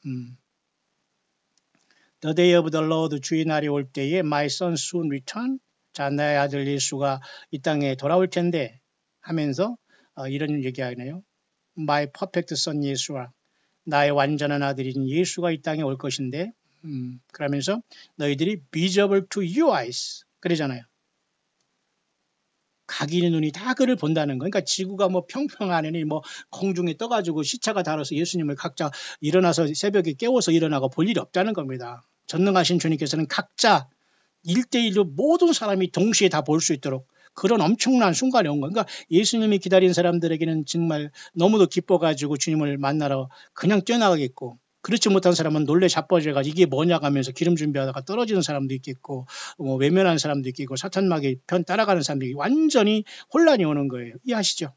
The day of the Lord, 주의 날이 올 때에 my son soon return. 자, 나의 아들 예수가 이 땅에 돌아올 텐데 하면서 이런 얘기하네요. My perfect son 예수와 나의 완전한 아들인 예수가 이 땅에 올 것인데 그러면서 너희들이 visible to your eyes 그러잖아요. 각인의 눈이 다 그를 본다는 거. 그러니까 지구가 뭐 평평하니 뭐 공중에 떠가지고 시차가 달아서 예수님을 각자 일어나서 새벽에 깨워서 일어나고 볼 일이 없다는 겁니다. 전능하신 주님께서는 각자 1대1로 모든 사람이 동시에 다 볼 수 있도록 그런 엄청난 순간이 온 거예요. 그러니까 예수님이 기다린 사람들에게는 정말 너무도 기뻐가지고 주님을 만나러 그냥 뛰어나가겠고 그렇지 못한 사람은 놀래 자빠져가지고 이게 뭐냐 하면서 기름 준비하다가 떨어지는 사람도 있겠고 뭐 외면하는 사람도 있겠고 사탄막에 편 따라가는 사람도 있고 완전히 혼란이 오는 거예요. 이해하시죠?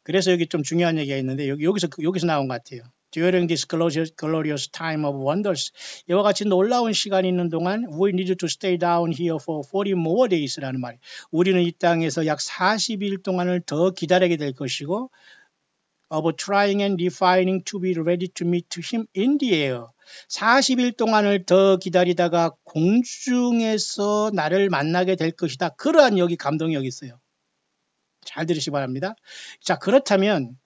그래서 여기 좀 중요한 얘기가 있는데 여기서 나온 것 같아요. During this glorious time of wonders. 이와 같이 놀라운 시간이 있는 동안 we need to stay down here for 40 more days라는 말이에요. 우리는 이 땅에서 약 40일 동안을 더 기다리게 될 것이고 of trying and refining to be ready to meet him in the air. 40일 동안을 더 기다리다가 공중에서 나를 만나게 될 것이다. 그러한 여기 감동이 여기 있어요. 잘 들으시기 바랍니다. 자, 그렇다면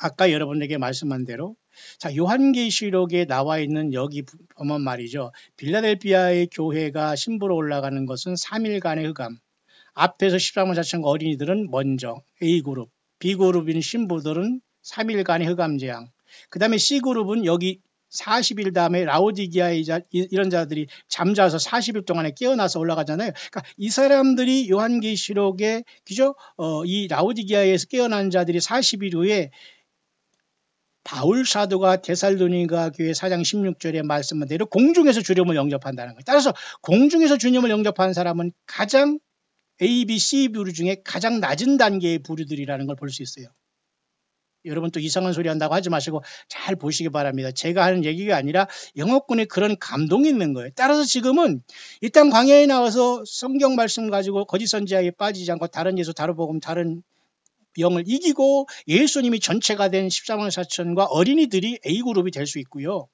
아까 여러분에게 말씀한 대로 자, 요한계시록에 나와 있는 여기 보면 말이죠. 빌라델피아의 교회가 신부로 올라가는 것은 3일간의 흑암. 앞에서 13만 4천과 어린이들은 먼저 A그룹, B그룹인 신부들은 3일간의 흑암 재앙. 그 다음에 C그룹은 여기 40일 다음에 라오디게아의 이런 자들이 잠자서 40일 동안에 깨어나서 올라가잖아요. 그러니까 이 사람들이 요한계시록에 그죠? 이 라오디게아에서 깨어난 자들이 40일 후에 바울 사도가 데살로니가 교회 4장 16절에 말씀한 대로 공중에서 주님을 영접한다는 거예요. 따라서 공중에서 주님을 영접하는 사람은 가장 A, B, C 부류 중에 가장 낮은 단계의 부류들이라는 걸 볼 수 있어요. 여러분 또 이상한 소리 한다고 하지 마시고 잘 보시기 바랍니다. 제가 하는 얘기가 아니라 영어권에 그런 감동이 있는 거예요. 따라서 지금은 이 땅 광야에 나와서 성경 말씀 가지고 거짓 선지자에 빠지지 않고 다른 예수, 다른 복음, 다른 영을 이기고 예수님이 전체가 된 14만 4천과 어린이들이 A그룹이 될 수 있고요.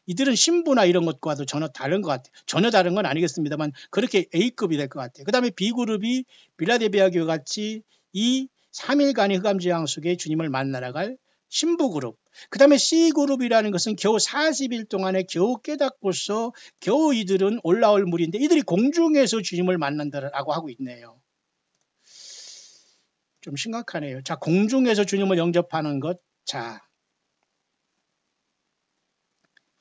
이들은 신부나 이런 것과도 전혀 다른 것 같아요. 전혀 다른 건 아니겠습니다만 그렇게 A급이 될 것 같아요. 그 다음에 B그룹이 빌라델피아 교회 같이 이 3일간의 흑암재앙 속에 주님을 만나러 갈 신부그룹. 그 다음에 C그룹이라는 것은 겨우 40일 동안에 겨우 깨닫고서 겨우 이들은 올라올 무리인데 이들이 공중에서 주님을 만난다라고 하고 있네요. 좀 심각하네요. 자, 공중에서 주님을 영접하는 것. 자,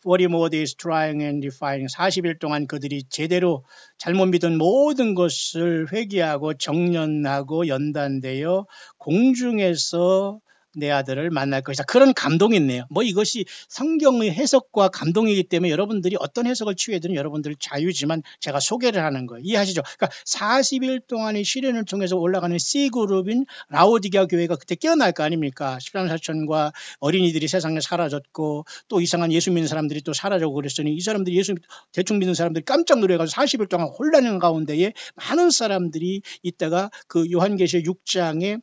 40 more days trying and refining. 40일 동안 그들이 제대로 잘못 믿은 모든 것을 회개하고 정련하고 연단되어 공중에서 내 아들을 만날 것이다. 그런 감동이 있네요. 뭐 이것이 성경의 해석과 감동이기 때문에 여러분들이 어떤 해석을 취해든 여러분들 자유지만 제가 소개를 하는 거예요. 이해하시죠? 그러니까 40일 동안의 시련을 통해서 올라가는 C그룹인 라오디게아 교회가 그때 깨어날 거 아닙니까? 13만 4천과 어린이들이 세상에 사라졌고 또 이상한 예수 믿는 사람들이 또 사라지고 그랬으니 이 사람들이 예수 대충 믿는 사람들이 깜짝 놀라가지고 40일 동안 혼란한 가운데에 많은 사람들이 있다가 그 요한계시록 6장에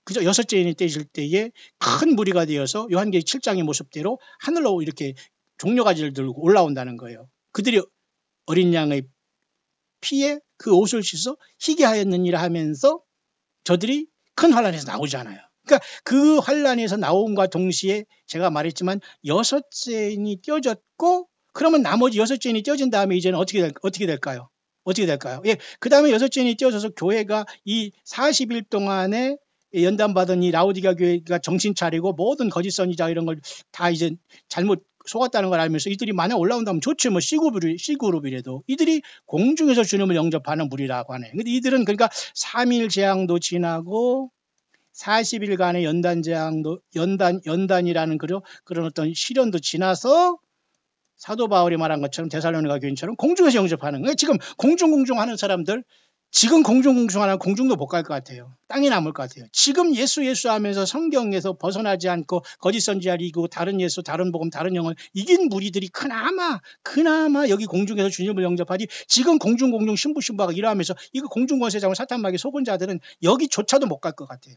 그저 6째인이 떼질 때에 큰 무리가 되어서 요한계시 7장의 모습대로 하늘로 이렇게 종려가지를 들고 올라온다는 거예요. 그들이 어린 양의 피에 그 옷을 씻어 희게 하였느니라 하면서 저들이 큰 환란에서 나오잖아요. 그러니까 그 환란에서 나옴과 동시에 제가 말했지만 6째인이 떼어졌고 그러면 나머지 6째인이 떼어진 다음에 이제는 어떻게 될까요? 어떻게 될까요? 예, 그 다음에 6째인이 떼어져서 교회가 이 40일 동안에 연단받은 이 라오디게아 교회가 정신 차리고 모든 거짓 선지자 이런 걸 다 이제 잘못 속았다는 걸 알면서 이들이 만약 올라온다면 좋지 뭐 C그룹이라도 이들이 공중에서 주님을 영접하는 무리라고 하네요. 근데 이들은 그러니까 3일 재앙도 지나고 40일간의 연단 재앙도 연단이라는 그런 어떤 시련도 지나서 사도 바울이 말한 것처럼 데살로니가 교인처럼 공중에서 영접하는 거예요. 지금 공중 하는 사람들 지금 공중하면 공중도 못 갈 것 같아요. 땅이 남을 것 같아요. 지금 예수 하면서 성경에서 벗어나지 않고 거짓 선지자를 이기고 다른 예수, 다른 복음, 다른 영을 이긴 무리들이 그나마 여기 공중에서 주님을 영접하지 지금 공중 신부하고 일하면서 이거 공중권세장을 사탄마귀 속은 자들은 여기조차도 못 갈 것 같아요.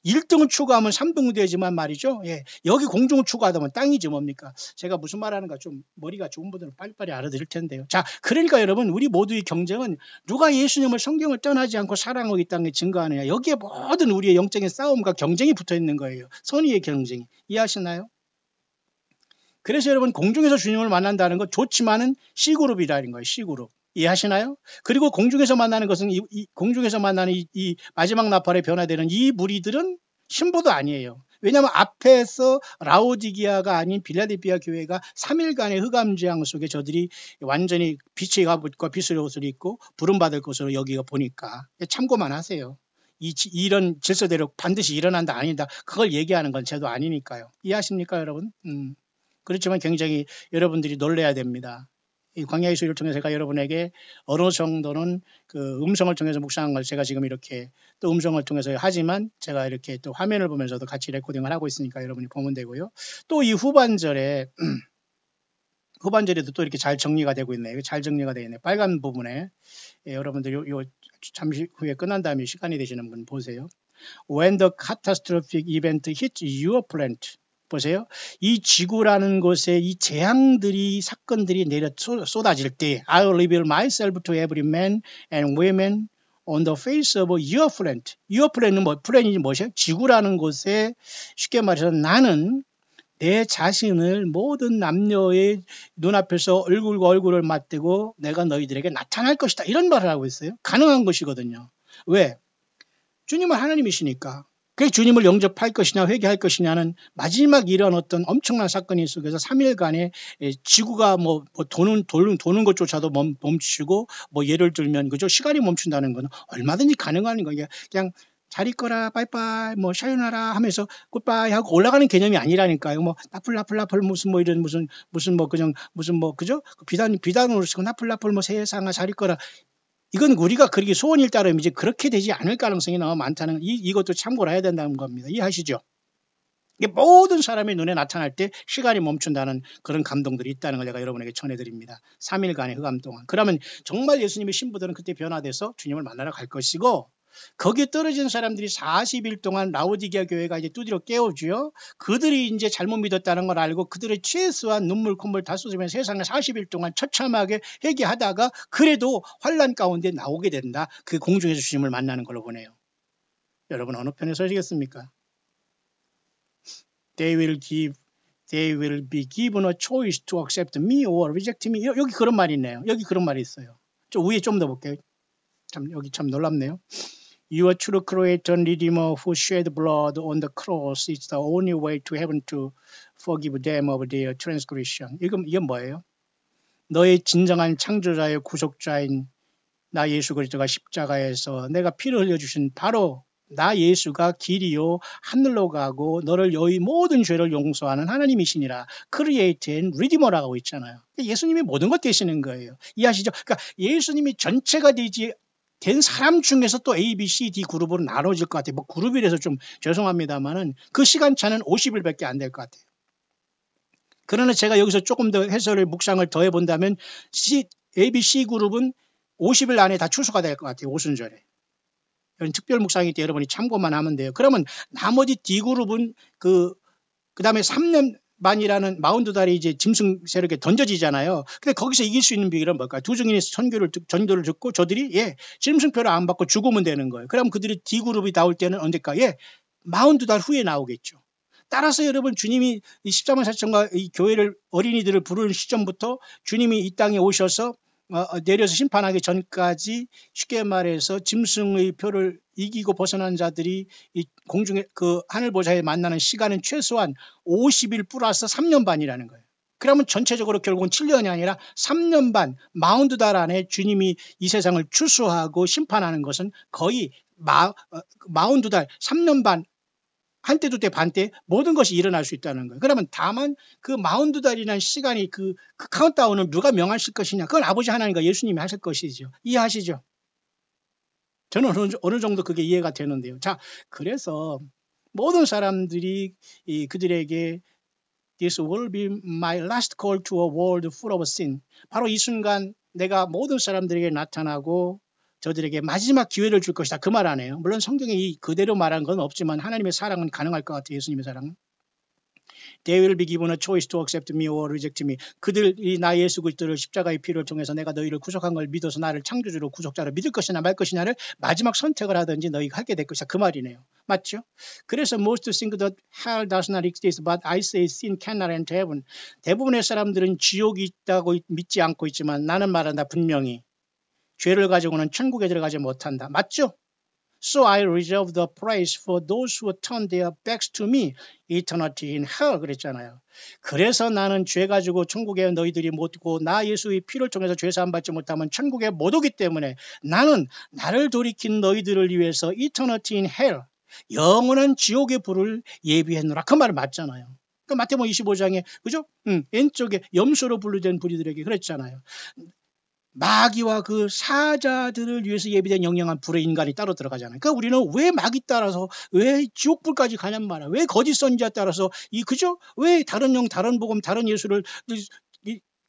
1등을 추구하면 3등은 되지만 말이죠. 예, 여기 공중을 추구하다면 땅이지 뭡니까? 제가 무슨 말하는가 좀 머리가 좋은 분들은 빨리빨리 알아들을 텐데요. 자, 그러니까 여러분 우리 모두의 경쟁은 누가 예수님을 성경을 떠나지 않고 사랑하고 이 땅에 증거하느냐. 여기에 모든 우리의 영적인 싸움과 경쟁이 붙어 있는 거예요. 선의의 경쟁이. 이해하시나요? 그래서 여러분 공중에서 주님을 만난다는 건 좋지만은 C그룹이라는 거예요. C그룹. 이해하시나요? 그리고 공중에서 만나는 것은 공중에서 만나는 이 마지막 나팔에 변화되는 이 무리들은 신부도 아니에요. 왜냐하면 앞에서 라오디게아가 아닌 빌라델피아 교회가 3일간의 흑암재앙 속에 저들이 완전히 빛의 갑옷과 빛의 옷을 입고 부름받을 것으로 여기가 보니까 참고만 하세요. 이런 질서대로 반드시 일어난다 아니다 그걸 얘기하는 건 제도 아니니까요. 이해하십니까 여러분? 그렇지만 굉장히 여러분들이 놀라야 됩니다. 이 광야의 소리를 통해서 제가 여러분에게 어느 정도는 그 음성을 통해서 묵상한 걸 제가 지금 이렇게 또 음성을 통해서 하지만 제가 이렇게 또 화면을 보면서도 같이 레코딩을 하고 있으니까 여러분이 보면 되고요. 또 이 후반절에도 또 이렇게 잘 정리가 되고 있네요. 잘 정리가 되어 있네요. 빨간 부분에 여러분들 요 잠시 후에 끝난 다음에 시간이 되시는 분 보세요. When the catastrophic event hits your planet. 보세요. 이 지구라는 곳에 이 재앙들이 사건들이 내려 쏟아질 때 I'll reveal myself to every man and woman on the face of your planet. Your planet은 플랜이 뭐죠? 지구라는 곳에 쉽게 말해서 나는 내 자신을 모든 남녀의 눈앞에서 얼굴과 얼굴을 맞대고 내가 너희들에게 나타날 것이다. 이런 말을 하고 있어요. 가능한 것이거든요. 왜? 주님은 하나님이시니까. 그 주님을 영접할 것이냐 회개할 것이냐는 마지막 이런 어떤 엄청난 사건이 속에서 3일간에 지구가 도는 것조차도 멈추고 예를 들면 그죠 시간이 멈춘다는 건 얼마든지 가능한 거예요. 그냥 잘 있거라 빠이빠이 샤요나라 하면서 굿바이 하고 올라가는 개념이 아니라니까요. 나풀 무슨 그죠 비단으로 쓰고 나풀 세상아 잘 있거라. 이건 우리가 그렇게 소원일 따르면 이제 그렇게 되지 않을 가능성이 너무 많다는 이것도 참고를 해야 된다는 겁니다. 이해하시죠? 이게 모든 사람의 눈에 나타날 때 시간이 멈춘다는 그런 감동들이 있다는 걸 제가 여러분에게 전해드립니다. 3일간의 흑암 동안. 그러면 정말 예수님의 신부들은 그때 변화돼서 주님을 만나러 갈 것이고 거기에 떨어진 사람들이 40일 동안 라오디게아 교회가 이제 두드려 깨우죠. 그들이 이제 잘못 믿었다는 걸 알고 그들의 최소한 눈물 콧물 다 쏟으면서 세상에 40일 동안 처참하게 회개하다가 그래도 환난 가운데 나오게 된다. 그 공중에서 주님을 만나는 걸로 보네요. 여러분 어느 편에 서시겠습니까? They will be given a choice to accept me or reject me. 여기 그런 말이 있네요. 여기 그런 말이 있어요. 저 위에 좀 더 볼게요. 여기 참 놀랍네요. Your true creator and redeemer who shed blood on the cross is the only way to heaven to forgive them of their transgression. 이건 뭐예요? 너의 진정한 창조자의 구속자인 나 예수 그리스도가 십자가에서 내가 피를 흘려주신 바로 나 예수가 길이요 하늘로 가고 너를 여의 모든 죄를 용서하는 하나님이시니라. Create and Redeemer라고 있잖아요. 예수님이 모든 것 되시는 거예요. 이해하시죠? 그러니까 예수님이 전체가 된 사람 중에서 또 A, B, C, D 그룹으로 나눠질 것 같아요. 그룹이라서 좀 죄송합니다만은 그 시간차는 50일밖에 안 될 것 같아요. 그러나 제가 여기서 조금 더 해설을 묵상을 더 해본다면 A, B, C 그룹은 50일 안에 다 추수가 될 것 같아요. 오순절에. 이런 특별 묵상일 때 여러분이 참고만 하면 돼요. 그러면 나머지 D 그룹은 그 다음에 3년 반이라는 42달이 이제 짐승 세력에 던져지잖아요. 근데 거기서 이길 수 있는 비결은 뭘까요? 두 증인이 전도를 듣고 저들이 짐승표를 안 받고 죽으면 되는 거예요. 그럼 그들이 D그룹이 나올 때는 언제까? 42달 후에 나오겠죠. 따라서 여러분 주님이 이 십자만 사천과 이 교회를 어린이들을 부르는 시점부터 주님이 이 땅에 오셔서 내려서 심판하기 전까지 쉽게 말해서 짐승의 표를 이기고 벗어난 자들이 이 공중에 그 하늘 보좌에 만나는 시간은 최소한 50일 플러스 3년 반이라는 거예요. 그러면 전체적으로 결국은 7년이 아니라 3년 반 42달 안에 주님이 이 세상을 추수하고 심판하는 것은 거의 42달 3년 반 한때 두때 반때 모든 것이 일어날 수 있다는 거예요. 그러면 다만 그 42달이라는 시간이 그 카운트다운을 누가 명하실 것이냐, 그건 아버지 하나님과 예수님이 하실 것이죠. 이해하시죠? 저는 어느 정도 그게 이해가 되는데요. 자, 그래서 모든 사람들이 그들에게 This will be my last call to a world full of sin. 바로 이 순간 내가 모든 사람들에게 나타나고 저들에게 마지막 기회를 줄 것이다. 그 말 안 해요. 물론 성경에 그대로 말한 건 없지만 하나님의 사랑은 가능할 것 같아요. 예수님의 사랑은. They will be given a choice to accept me or reject me. 그들이 나 예수 그리스도를 십자가의 피를 통해서 내가 너희를 구속한 걸 믿어서 나를 창조주로 구속자로 믿을 것이냐 말 것이냐를 마지막 선택을 하든지 너희가 하게 될 것이다. 그 말이네요. 맞죠? 그래서 most think that hell does not exist, but I say sin cannot enter heaven. 대부분의 사람들은 지옥이 있다고 믿지 않고 있지만 나는 말한다 분명히. 죄를 가지고는 천국에 들어가지 못한다. 맞죠? So I reserve the place for those who turn their backs to me, eternity in hell. 그랬잖아요. 그래서 나는 죄 가지고 천국에 너희들이 못 오고 나 예수의 피를 통해서 죄사함 받지 못하면 천국에 못 오기 때문에 나는 나를 돌이킨 너희들을 위해서 eternity in hell, 영원한 지옥의 불을 예비했노라. 그 말 맞잖아요. 그 마태복음 25장에 그죠? 왼쪽에 염소로 분류된 부리들에게 그랬잖아요. 마귀와 그 사자들을 위해서 예비된 영영한 불의 인간이 따로 들어가잖아요. 그러니까 우리는 왜 마귀 따라서 왜 지옥불까지 가냔 말이야. 왜 거짓 선지자 따라서 그죠? 왜 다른 영, 다른 복음, 다른 예수를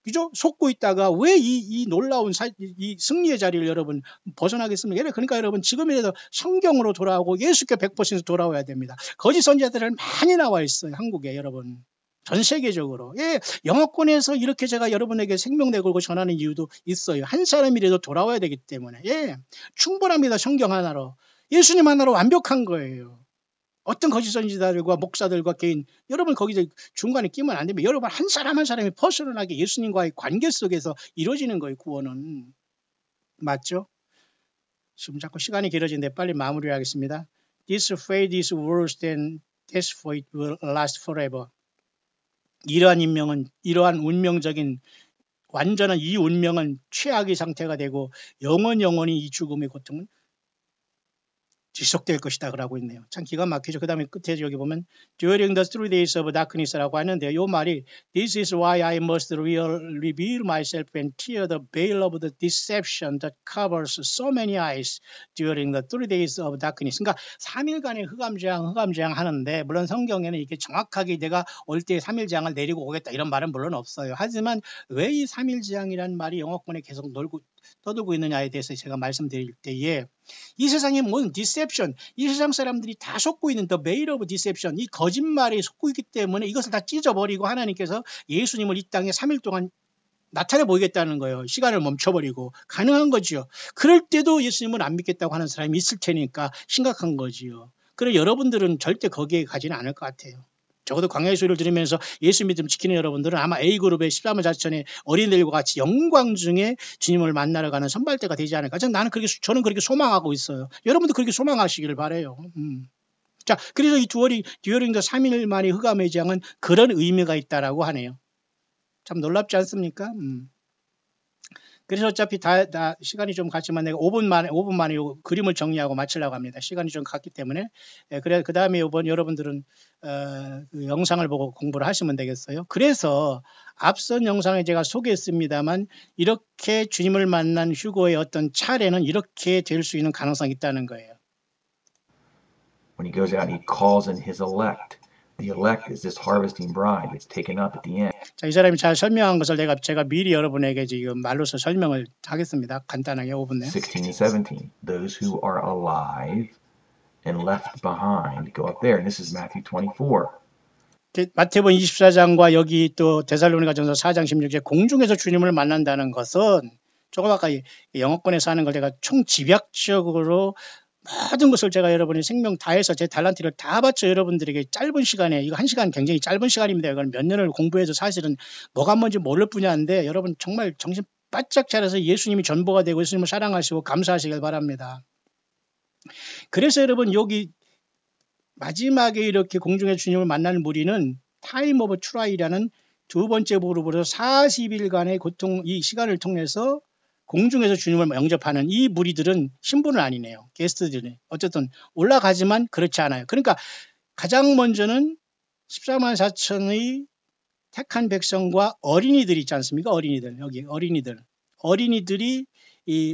그죠? 속고 있다가 왜 이 놀라운 이 승리의 자리를 여러분 벗어나겠습니까? 그러니까 여러분 지금이라도 성경으로 돌아오고 예수께 100% 돌아와야 됩니다. 거짓 선지자들은 많이 나와 있어요. 한국에 여러분. 전 세계적으로. 예, 영어권에서 이렇게 제가 여러분에게 생명 내걸고 전하는 이유도 있어요. 한 사람이라도 돌아와야 되기 때문에. 예, 충분합니다. 성경 하나로. 예수님 하나로 완벽한 거예요. 어떤 거짓 선지자들과 목사들과 개인, 여러분 거기서 중간에 끼면 안 됩니다. 여러분 한 사람 한 사람이 퍼스널하게 예수님과의 관계 속에서 이루어지는 거예요. 구원은. 맞죠? 지금 자꾸 시간이 길어지는데 빨리 마무리하겠습니다. This fate is worse than death, for it will last forever. 이러한 운명적인 완전한 이 운명은 최악의 상태가 되고 영원히 이 죽음의 고통은 지속될 것이다 그러고 있네요. 참 기가 막히죠. 그 다음에 끝에 여기 보면 During the 3 days of darkness라고 하는데 이 말이 This is why I must reveal myself and tear the veil of the deception that covers so many eyes during the 3 days of darkness. 그러니까 3일간의 흑암재앙 하는데 물론 성경에는 이렇게 정확하게 내가 올 때 3일재앙을 내리고 오겠다 이런 말은 물론 없어요. 하지만 왜 이 3일재앙이라는 말이 영어권에 계속 떠들고 있느냐에 대해서 제가 말씀드릴 때에 이 세상에 뭔 디셉션, 이 세상 사람들이 다 속고 있는 the veil of deception, 이 거짓말에 속고 있기 때문에 이것을 다 찢어버리고 하나님께서 예수님을 이 땅에 3일 동안 나타내 보이겠다는 거예요. 시간을 멈춰버리고 가능한 거지요. 그럴 때도 예수님을 안 믿겠다고 하는 사람이 있을 테니까 심각한 거지요. 그래 여러분들은 절대 거기에 가지는 않을 것 같아요. 적어도 광야의 소리를 들으면서 예수 믿음 지키는 여러분들은 아마 A그룹의 13월 자천의 어린이들과 같이 영광 중에 주님을 만나러 가는 선발대가 되지 않을까. 저는 그렇게 소망하고 있어요. 여러분도 그렇게 소망하시기를 바라요. 자, 그래서 이 듀어링 더 3일 만의 흑암의 재앙은 그런 의미가 있다라고 하네요. 참 놀랍지 않습니까? 그래서 어차피 다 시간이 좀 갔지만 내가 5분 만에 요 그림을 정리하고 마치려고 합니다. 시간이 좀 갔기 때문에. 그래 그 다음에 이번 여러분들은 그 영상을 보고 공부를 하시면 되겠어요. 그래서 앞선 영상에 제가 소개했습니다만 이렇게 주님을 만난 휴거의 어떤 차례는 이렇게 될 수 있는 가능성이 있다는 거예요. When he goes out and he calls in his elect. The elect is this harvesting bride that's taken up at the end. 자, 이 사람이 잘 설명한 것을 제가 미리 여러분에게 지금 말로서 설명을 하겠습니다. 간단하게 5분 내에. 16 and 17. Those who are alive and left behind go up there. And this is Matthew 24. 마태복음 24장과 여기 또 데살로니가전서 4장 16절 공중에서 주님을 만난다는 것은 조금 아까 영어권에서 하는 걸 제가 총집약적으로 모든 것을 제가 여러분의 생명 다해서 제 달란트를 다 바쳐 여러분들에게 짧은 시간에 이거 1시간 굉장히 짧은 시간입니다. 이건 몇 년을 공부해서 사실은 뭐가 뭔지 모를 뿐이한데 여러분 정말 정신 바짝 차려서 예수님이 전부가 되고 예수님을 사랑하시고 감사하시길 바랍니다. 그래서 여러분 여기 마지막에 이렇게 공중에 주님을 만나는 무리는 타임 오브 트라이라는 두 번째 그룹으로 40일간의 고통 이 시간을 통해서 공중에서 주님을 영접하는 이 무리들은 신분은 아니네요. 게스트들이 어쨌든 올라가지만 그렇지 않아요. 그러니까 가장 먼저는 14만 4천의 택한 백성과 어린이들이 있지 않습니까? 어린이들 여기 어린이들이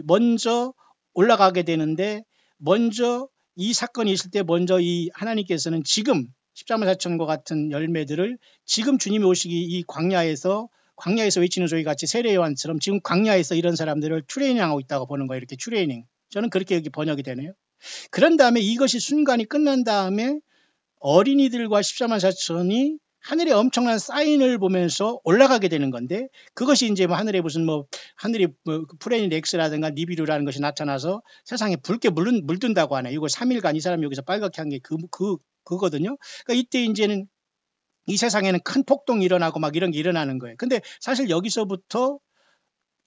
먼저 올라가게 되는데 먼저 이 사건이 있을 때 먼저 이 하나님께서는 지금 14만 4천과 같은 열매들을 지금 주님이 오시기 이 광야에서 외치는 소리 같이 세례요한처럼 지금 광야에서 이런 사람들을 트레이닝하고 있다고 보는 거예요. 이렇게 트레이닝. 저는 그렇게 여기 번역이 되네요. 그런 다음에 이것이 순간이 끝난 다음에 어린이들과 14만 4천이 하늘의 엄청난 사인을 보면서 올라가게 되는 건데 그것이 이제 하늘에 하늘이 프레인 렉스라든가 니비루라는 것이 나타나서 세상에 붉게 물든다고 하네요. 이거 3일간 이 사람이 여기서 빨갛게 한 게 그거든요. 그러니까 이때 이제는 이 세상에는 큰 폭동이 일어나고 막 이런 게 일어나는 거예요. 근데 사실 여기서부터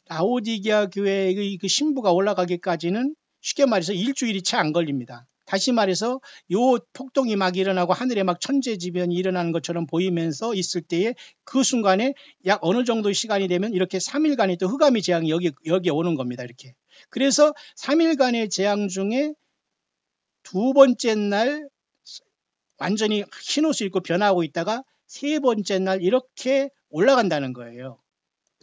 라오디게아 교회의 그 신부가 올라가기까지는 쉽게 말해서 일주일이 채 안 걸립니다. 다시 말해서 요 폭동이 막 일어나고 하늘에 막 천재지변이 일어나는 것처럼 보이면서 있을 때에 그 순간에 약 어느 정도 시간이 되면 이렇게 3일간의 또 흑암의 재앙이 여기에 오는 겁니다. 이렇게. 그래서 3일간의 재앙 중에 두 번째 날 완전히 흰옷을 입고 변화하고 있다가 세 번째 날 이렇게 올라간다는 거예요.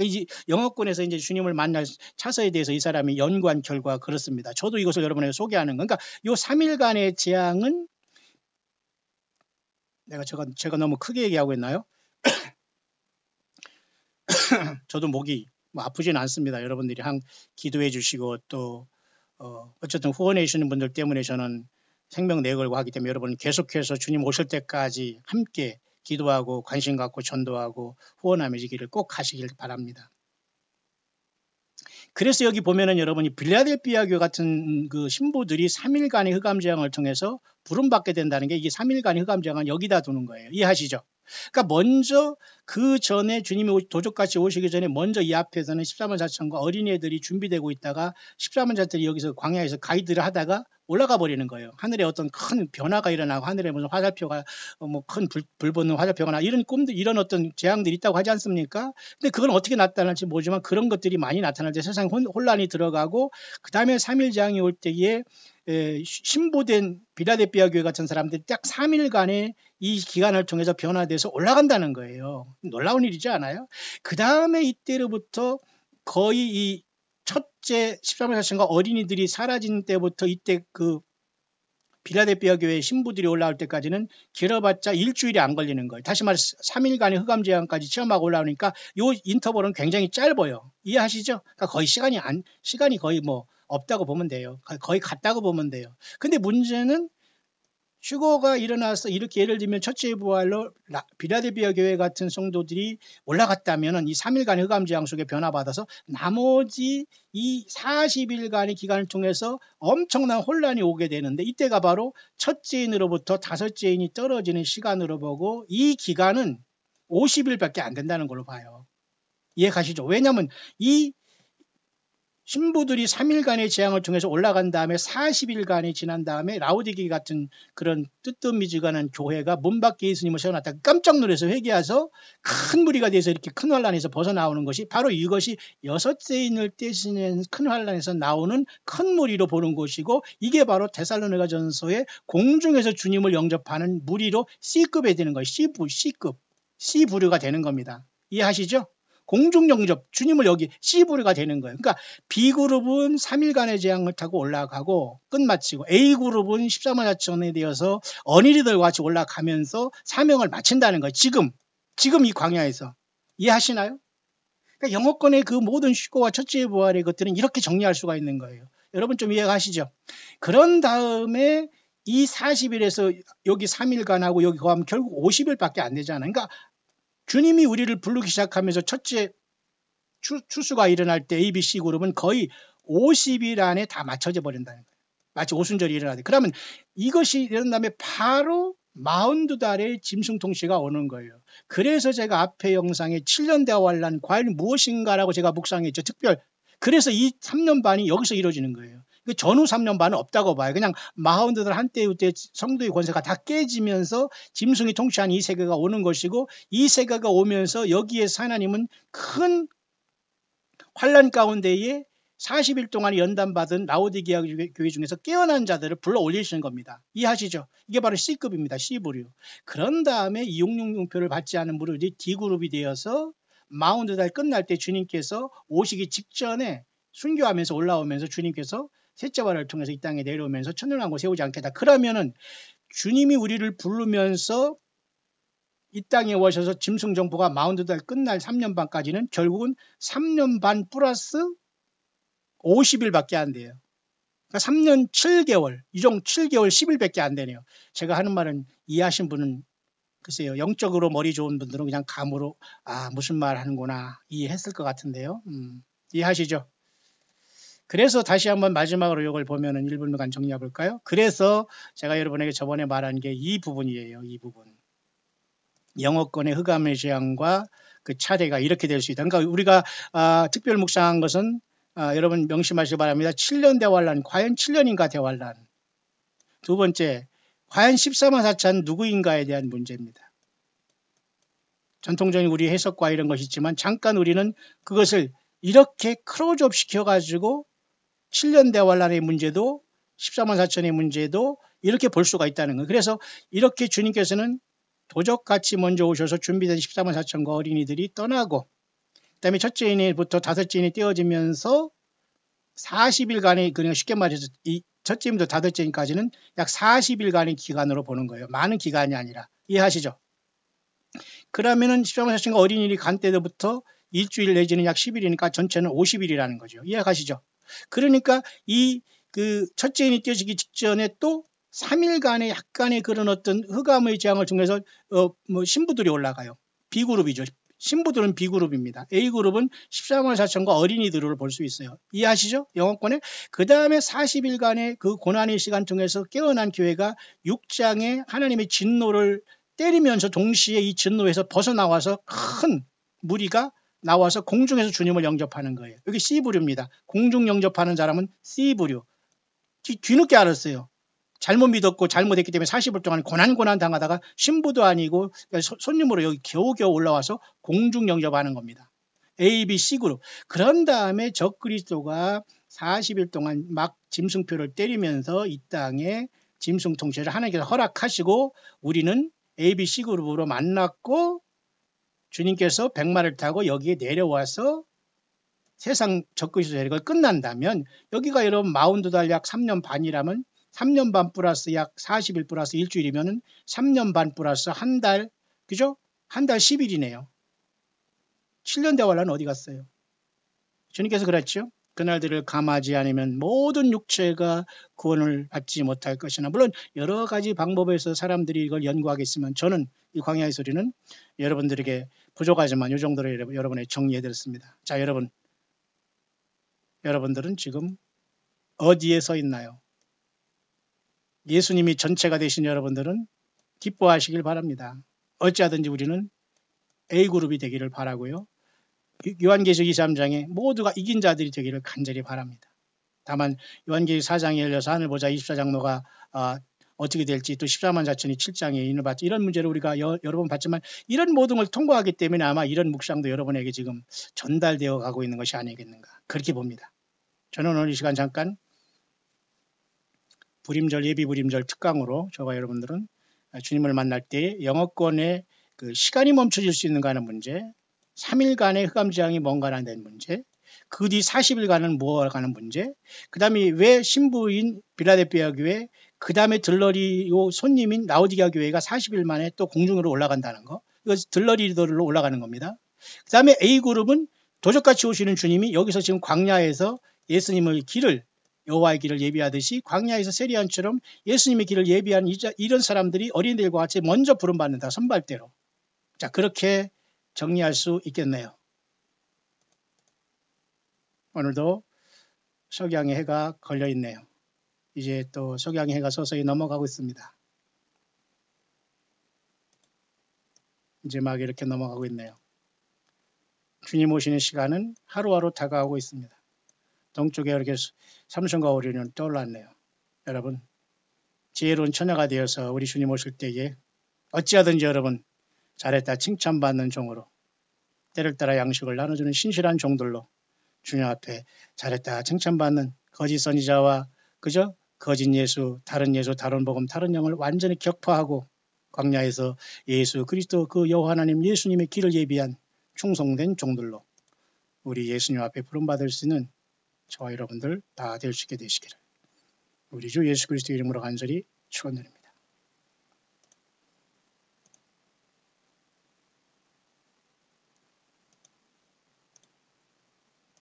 이제 영어권에서 이제 주님을 만날 차서에 대해서 이 사람이 연구한 결과 그렇습니다. 저도 이것을 여러분에게 소개하는 거. 그러니까 요 3일간의 재앙은 제가 너무 크게 얘기하고 있나요? 저도 목이 뭐 아프진 않습니다. 여러분들이 기도해 주시고 또 어쨌든 후원해 주시는 분들 때문에 저는 생명 내걸고 하기 때문에 여러분 계속해서 주님 오실 때까지 함께 기도하고 관심 갖고 전도하고 후원하며 이 길을 꼭 하시길 바랍니다. 그래서 여기 보면은 여러분이 빌라델피아 교회 같은 그 신부들이 3일간의 흑암재앙을 통해서 부름받게 된다는 게 이게 3일간의 흑암재앙은 여기다 두는 거예요. 이해하시죠? 그러니까 먼저 그 전에 주님이 도적같이 오시기 전에 먼저 이 앞에서는 14만 4천과 어린애들이 준비되고 있다가 14만 4천이 여기서 광야에서 가이드를 하다가 올라가 버리는 거예요. 하늘에 어떤 큰 변화가 일어나고 하늘에 무슨 화살표가 뭐 큰 불 붙는 화살표가 나 이런 꿈들 이런 어떤 재앙들이 있다고 하지 않습니까? 근데 그건 어떻게 나타날지 모르지만 그런 것들이 많이 나타날 때 세상 혼란이 들어가고 그 다음에 3일 재앙이 올 때에 신보된 빌라델피아 교회 같은 사람들이 딱 3일간의 이 기간을 통해서 변화돼서 올라간다는 거예요. 놀라운 일이지 않아요? 그 다음에 이때로부터 거의 이 첫째 13월 4천과 어린이들이 사라진 때부터 이때 그 빌라델피아 교회 신부들이 올라올 때까지는 길어봤자 일주일이 안 걸리는 거예요. 다시 말해서 3일간의 흑암재앙까지 체험하고 올라오니까 요 인터벌은 굉장히 짧아요. 이해하시죠? 그러니까 거의 시간이 거의 뭐 없다고 보면 돼요. 거의 같다고 보면 돼요. 근데 문제는 휴거가 일어나서 이렇게 예를 들면 첫째 부활로 빌라델피아 교회 같은 성도들이 올라갔다면 이 3일간의 흑암재앙 속에 변화받아서 나머지 이 40일간의 기간을 통해서 엄청난 혼란이 오게 되는데 이때가 바로 첫째인으로부터 다섯째인이 떨어지는 시간으로 보고 이 기간은 50일밖에 안 된다는 걸로 봐요. 이해가시죠? 왜냐하면 이 신부들이 3일간의 재앙을 통해서 올라간 다음에 40일간이 지난 다음에 라우디게 같은 그런 뜨뜻미지근한 교회가 문 밖에 예수님을 세워놨다가 깜짝 놀라서 회개해서 큰 무리가 돼서 이렇게 큰 환란에서 벗어나오는 것이 바로 이것이 여섯째인을 떼시는 큰 환란에서 나오는 큰 무리로 보는 것이고 이게 바로 데살로니가 전서의 공중에서 주님을 영접하는 무리로 C급에 되는 거예요. C급, C부류가 되는 겁니다. 이해하시죠? 공중 영접, 주님을 여기 C부류가 되는 거예요. 그러니까 B그룹은 3일간의 재앙을 타고 올라가고 끝마치고 A그룹은 14만 4천에 되어서 어린이들과 같이 올라가면서 사명을 마친다는 거예요. 지금 이 광야에서. 이해하시나요? 그러니까 영어권의 그 모든 휴거와 첫째 부활의 것들은 이렇게 정리할 수가 있는 거예요. 여러분 좀 이해가시죠? 그런 다음에 이 40일에서 여기 3일간하고 여기 거하면 결국 50일밖에 안 되잖아요. 그러니까 주님이 우리를 부르기 시작하면서 첫째 추수가 일어날 때 ABC 그룹은 거의 50일 안에 다 맞춰져 버린다는 거예요. 마치 오순절이 일어나는데 그러면 이것이 일어난 다음에 바로 42달의 짐승통치가 오는 거예요. 그래서 제가 앞에 영상에 7년 대환란 과연 무엇인가라고 제가 묵상했죠. 그래서 이 3년 반이 여기서 이루어지는 거예요. 전후 3년 반은 없다고 봐요. 그냥 42달 한때 그때 성도의 권세가 다 깨지면서 짐승이 통치한 이 세계가 오는 것이고 이 세계가 오면서 여기에서 하나님은 큰 환란 가운데에 40일 동안 연단받은 라오디게아 교회 중에서 깨어난 자들을 불러 올리시는 겁니다. 이해하시죠? 이게 바로 C급입니다. C부류. 그런 다음에 2666표를 받지 않은 무리들이 D그룹이 되어서 42달 끝날 때 주님께서 오시기 직전에 순교하면서 올라오면서 주님께서 셋째 부활을 통해서 이 땅에 내려오면서 천년왕국 세우지 않겠다. 그러면은 주님이 우리를 부르면서 이 땅에 오셔서 짐승 정포가 42달 끝날 3년 반까지는 결국은 3년 반 플러스 50일밖에 안 돼요. 그러니까 3년 7개월, 이종 7개월 10일밖에 안 되네요. 제가 하는 말은 이해하신 분은 글쎄요. 영적으로 머리 좋은 분들은 그냥 감으로 무슨 말 하는구나 이해했을 것 같은데요. 이해하시죠? 그래서 다시 한번 마지막으로 이걸 보면은 1분간 정리해 볼까요? 그래서 제가 여러분에게 저번에 말한 게 이 부분이에요. 이 부분. 영어권의 흑암의 재앙과 그 차례가 이렇게 될 수 있다. 그러니까 우리가 특별 묵상한 것은 여러분 명심하시기 바랍니다. 7년 대환란, 과연 7년인가 대환란. 두 번째, 과연 14만 4천 누구인가에 대한 문제입니다. 전통적인 우리 해석과 이런 것이 있지만 잠깐 우리는 그것을 이렇게 크로즈업 시켜가지고 7년 대환란의 문제도 14만 4천의 문제도 이렇게 볼 수가 있다는 거예요. 그래서 이렇게 주님께서는 도적같이 먼저 오셔서 준비된 14만 4천과 어린이들이 떠나고 그 다음에 첫째 인부터 다섯째 인이 떼어지면서 40일간의, 그러니까 쉽게 말해서 이 첫째 인부터 다섯째 인까지는 약 40일간의 기간으로 보는 거예요. 많은 기간이 아니라. 이해하시죠? 그러면은 14만 4천과 어린이들이 간 때부터 일주일 내지는 약 10일이니까 전체는 50일이라는 거죠. 이해가시죠? 그러니까 그 첫째 인이 떼어지기 직전에 또 3일간의 약간의 그런 어떤 흑암의 재앙을 통해서 신부들이 올라가요. B그룹이죠. 신부들은 B그룹입니다. A그룹은 14만 4천과 어린이들을 볼 수 있어요. 이해하시죠? 영어권에. 그 다음에 40일간의 그 고난의 시간 통해서 깨어난 교회가 6장에 하나님의 진노를 때리면서 동시에 이 진노에서 벗어나와서 큰 무리가 나와서 공중에서 주님을 영접하는 거예요. 여기 C부류입니다. 공중 영접하는 사람은 C부류. 뒤늦게 알았어요. 잘못 믿었고 잘못했기 때문에 40일 동안 고난 당하다가 신부도 아니고 손님으로 여기 겨우겨우 올라와서 공중 영접하는 겁니다. A, B, C 그룹. 그런 다음에 적그리스도가 40일 동안 막 짐승표를 때리면서 이 땅에 짐승 통치를 하나님께서 허락하시고 우리는 A, B, C 그룹으로 만났고 주님께서 백마를 타고 여기에 내려와서 세상 적그리스도 세력을 끝난다면 여기가 여러분 42달 약 3년 반이라면 3년 반 플러스 약 40일 플러스 일주일이면은 3년 반 플러스 한 달, 그죠? 한 달 10일이네요. 7년 대환란 어디 갔어요? 주님께서 그랬죠. 그날들을 감하지 않으면 모든 육체가 구원을 받지 못할 것이나, 물론 여러 가지 방법에서 사람들이 이걸 연구하겠지만 저는 이 광야의 소리는 여러분들에게 부족하지만 이 정도로 여러분의 정리해드렸습니다. 자, 여러분들은 지금 어디에 서 있나요? 예수님이 전체가 되신 여러분들은 기뻐하시길 바랍니다. 어찌하든지 우리는 A그룹이 되기를 바라고요. 요한계시록 23장에 모두가 이긴 자들이 되기를 간절히 바랍니다. 다만 요한계시록 4장에 열려서 하늘 보자 24장로가 어떻게 될지, 또 14만 4천이 7장에 인을 받지, 이런 문제를 우리가 여러 번 봤지만 이런 모든 걸 통과하기 때문에 아마 이런 묵상도 여러분에게 지금 전달되어 가고 있는 것이 아니겠는가, 그렇게 봅니다. 저는 오늘 이 시간 잠깐 부림절, 예비 부림절 특강으로 저와 여러분들은 주님을 만날 때 영어권의 그 시간이 멈춰질 수 있는가 하는 문제, 3일간의 흑암재앙이 뭔가 하는 문제, 그 뒤 40일간은 무엇을 가는 문제, 그 다음에 왜 신부인 빌라델피아 교회, 그 다음에 들러리요 손님인 라오디게아 교회가 40일 만에 또 공중으로 올라간다는 거, 이거 들러리들로 올라가는 겁니다. 그 다음에 A그룹은 도적같이 오시는 주님이 여기서 지금 광야에서 예수님의 길을, 여호와의 길을 예비하듯이 광야에서 세리안처럼 예수님의 길을 예비한 이런 사람들이 어린이들과 같이 먼저 부름받는다, 선발대로. 자, 그렇게 정리할 수 있겠네요. 오늘도 석양의 해가 걸려 있네요. 이제 또 석양의 해가 서서히 넘어가고 있습니다. 이제 막 이렇게 넘어가고 있네요. 주님 오시는 시간은 하루하루 다가오고 있습니다. 동쪽에 이렇게 삼성과 오리는 떠올랐네요. 여러분, 지혜로운 처녀가 되어서 우리 주님 오실 때에 어찌하든지 여러분 잘했다 칭찬받는 종으로, 때를 따라 양식을 나눠주는 신실한 종들로 주님 앞에 잘했다 칭찬받는 거짓 선지자와 그저 거짓 예수, 다른 복음, 다른 영을 완전히 격파하고 광야에서 예수 그리스도 그 여호와 하나님 예수님의 길을 예비한 충성된 종들로 우리 예수님 앞에 부름받을 수 있는 저와 여러분들 다 될 수 있게 되시기를 우리 주 예수 그리스도 이름으로 간절히 축원드립니다.